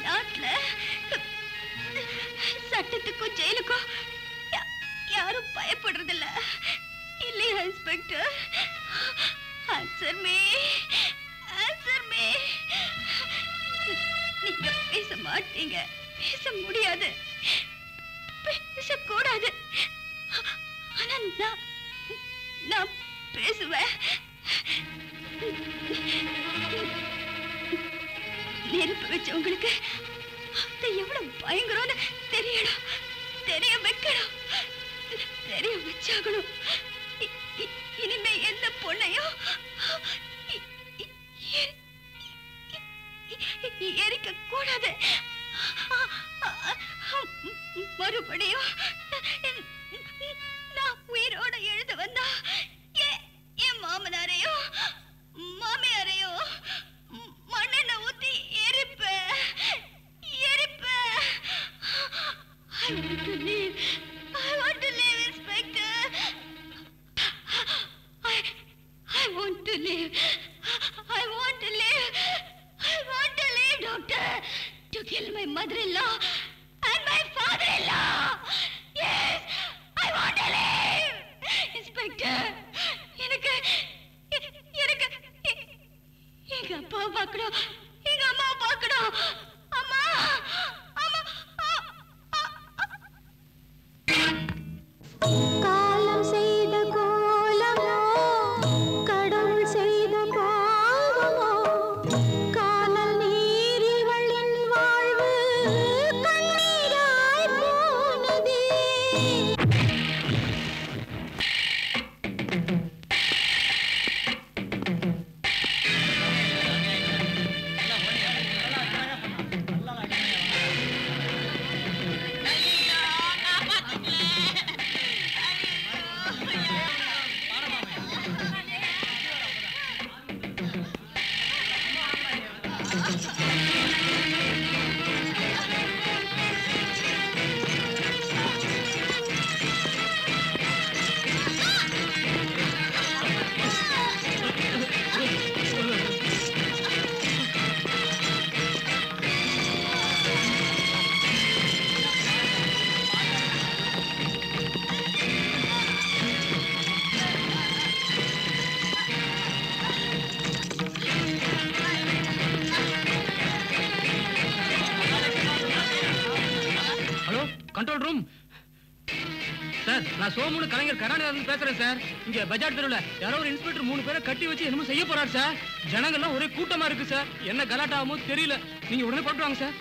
நாட்டுல சட்டத்துக்கும் ஜெயிலுக்கும் யாரும் பயப்படுறதில்ல இல்லையா inspector? Answer me, answer me. நீங்க பேச மாட்டீங்க, பேச முடியாது, பேசக்கூடாது. ஆனா நான் பேசுவேன். நெருப்பு வச்சவங்களுக்கு அது எவ்வளவு பயங்கரம்னு தெரியணும், தெரிய வைக்கணும், தெரிய வச்சாகணும். இனிமே எந்த பொண்ணையும் எரிக்க கூடாது. மறுபடியும் நான் உயிரோட எழுத வந்தா என் மாமனாரையோ மாமியாரையோ மண்ணெண்ணெய் ஊத்தி எரிப்பேன். I want to leave. I want to leave, Inspector. I want to leave. I want to leave. I want to leave, Doctor. To kill my mother-in-law and my father-in-law. Yes, I want to leave. Inspector, எனக்கு எங்க அப்பா பார்க்கணும், எங்க அம்மா பார்க்கணும். அம்மா, control room. Sir, நான் சோமுன்னு கலைஞர் கருணாநிதி பேசுறேன் சார். இங்க பஜார் தெருவுல யாரோ ஒரு இன்ஸ்பெக்டர் 3 பேரை கட்டி வச்சு என்னமோ செய்ய போறாரு சார். ஜனங்கள்லாம் ஒரே கூட்டமா இருக்கு சார். என்ன கலாட்டாமோ தெரியல. நீங்க உடனே போட்டு வாங்க சார்.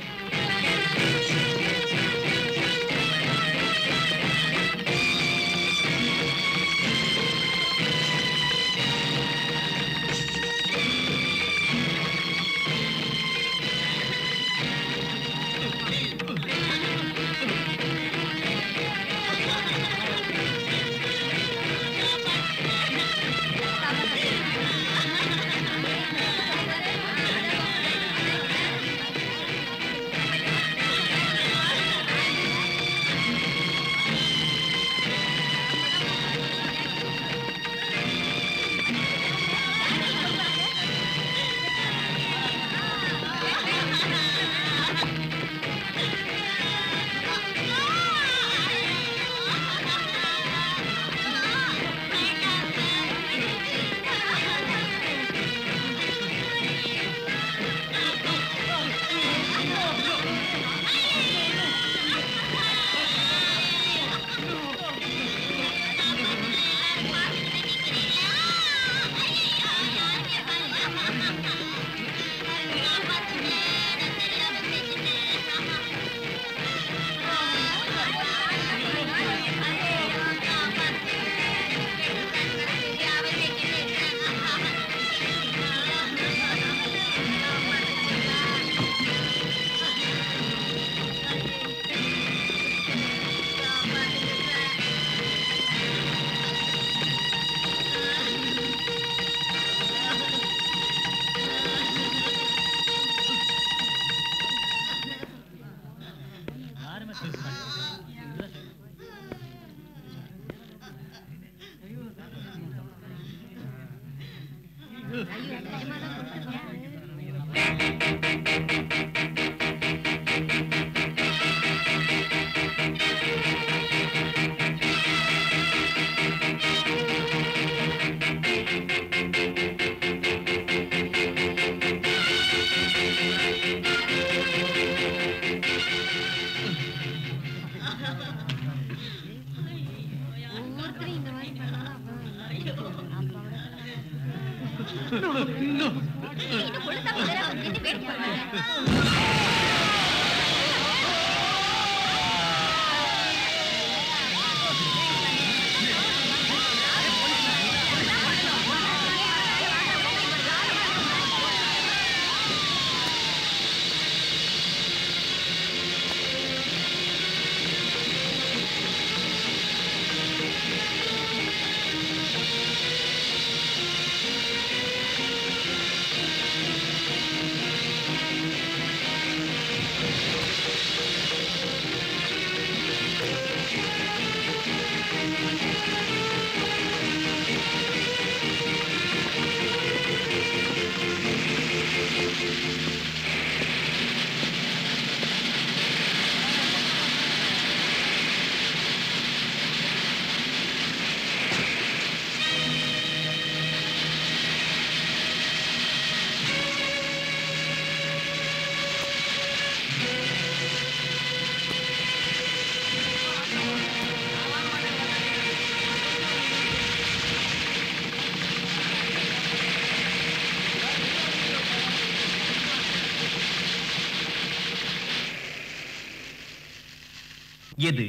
இது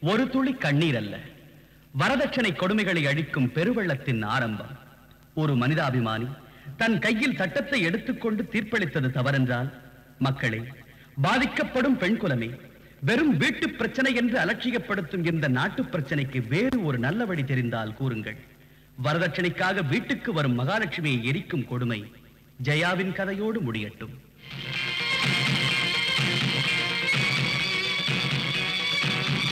ஒரு துளி கண்ணீர் அல்ல, வரதட்சணை கொடுமைகளை அழிக்கும் பெருவெள்ளத்தின் ஆரம்பம். ஒரு மனிதாபிமானி தன் கையில் சட்டத்தை எடுத்துக்கொண்டு தீர்ப்பளித்தது தவறென்றால், மக்களே, பாதிக்கப்படும் பெண் குலமே, வெறும் வீட்டு பிரச்சனை என்று அலட்சியப்படுத்தும் இந்த நாட்டு பிரச்சனைக்கு வேறு ஒரு நல்ல வழி தெரிந்தால் கூறுங்கள். வரதட்சணைக்காக வீட்டுக்கு வரும் மகாலட்சுமியை எரிக்கும் கொடுமை ஜெயாவின் கதையோடு முடியட்டும்.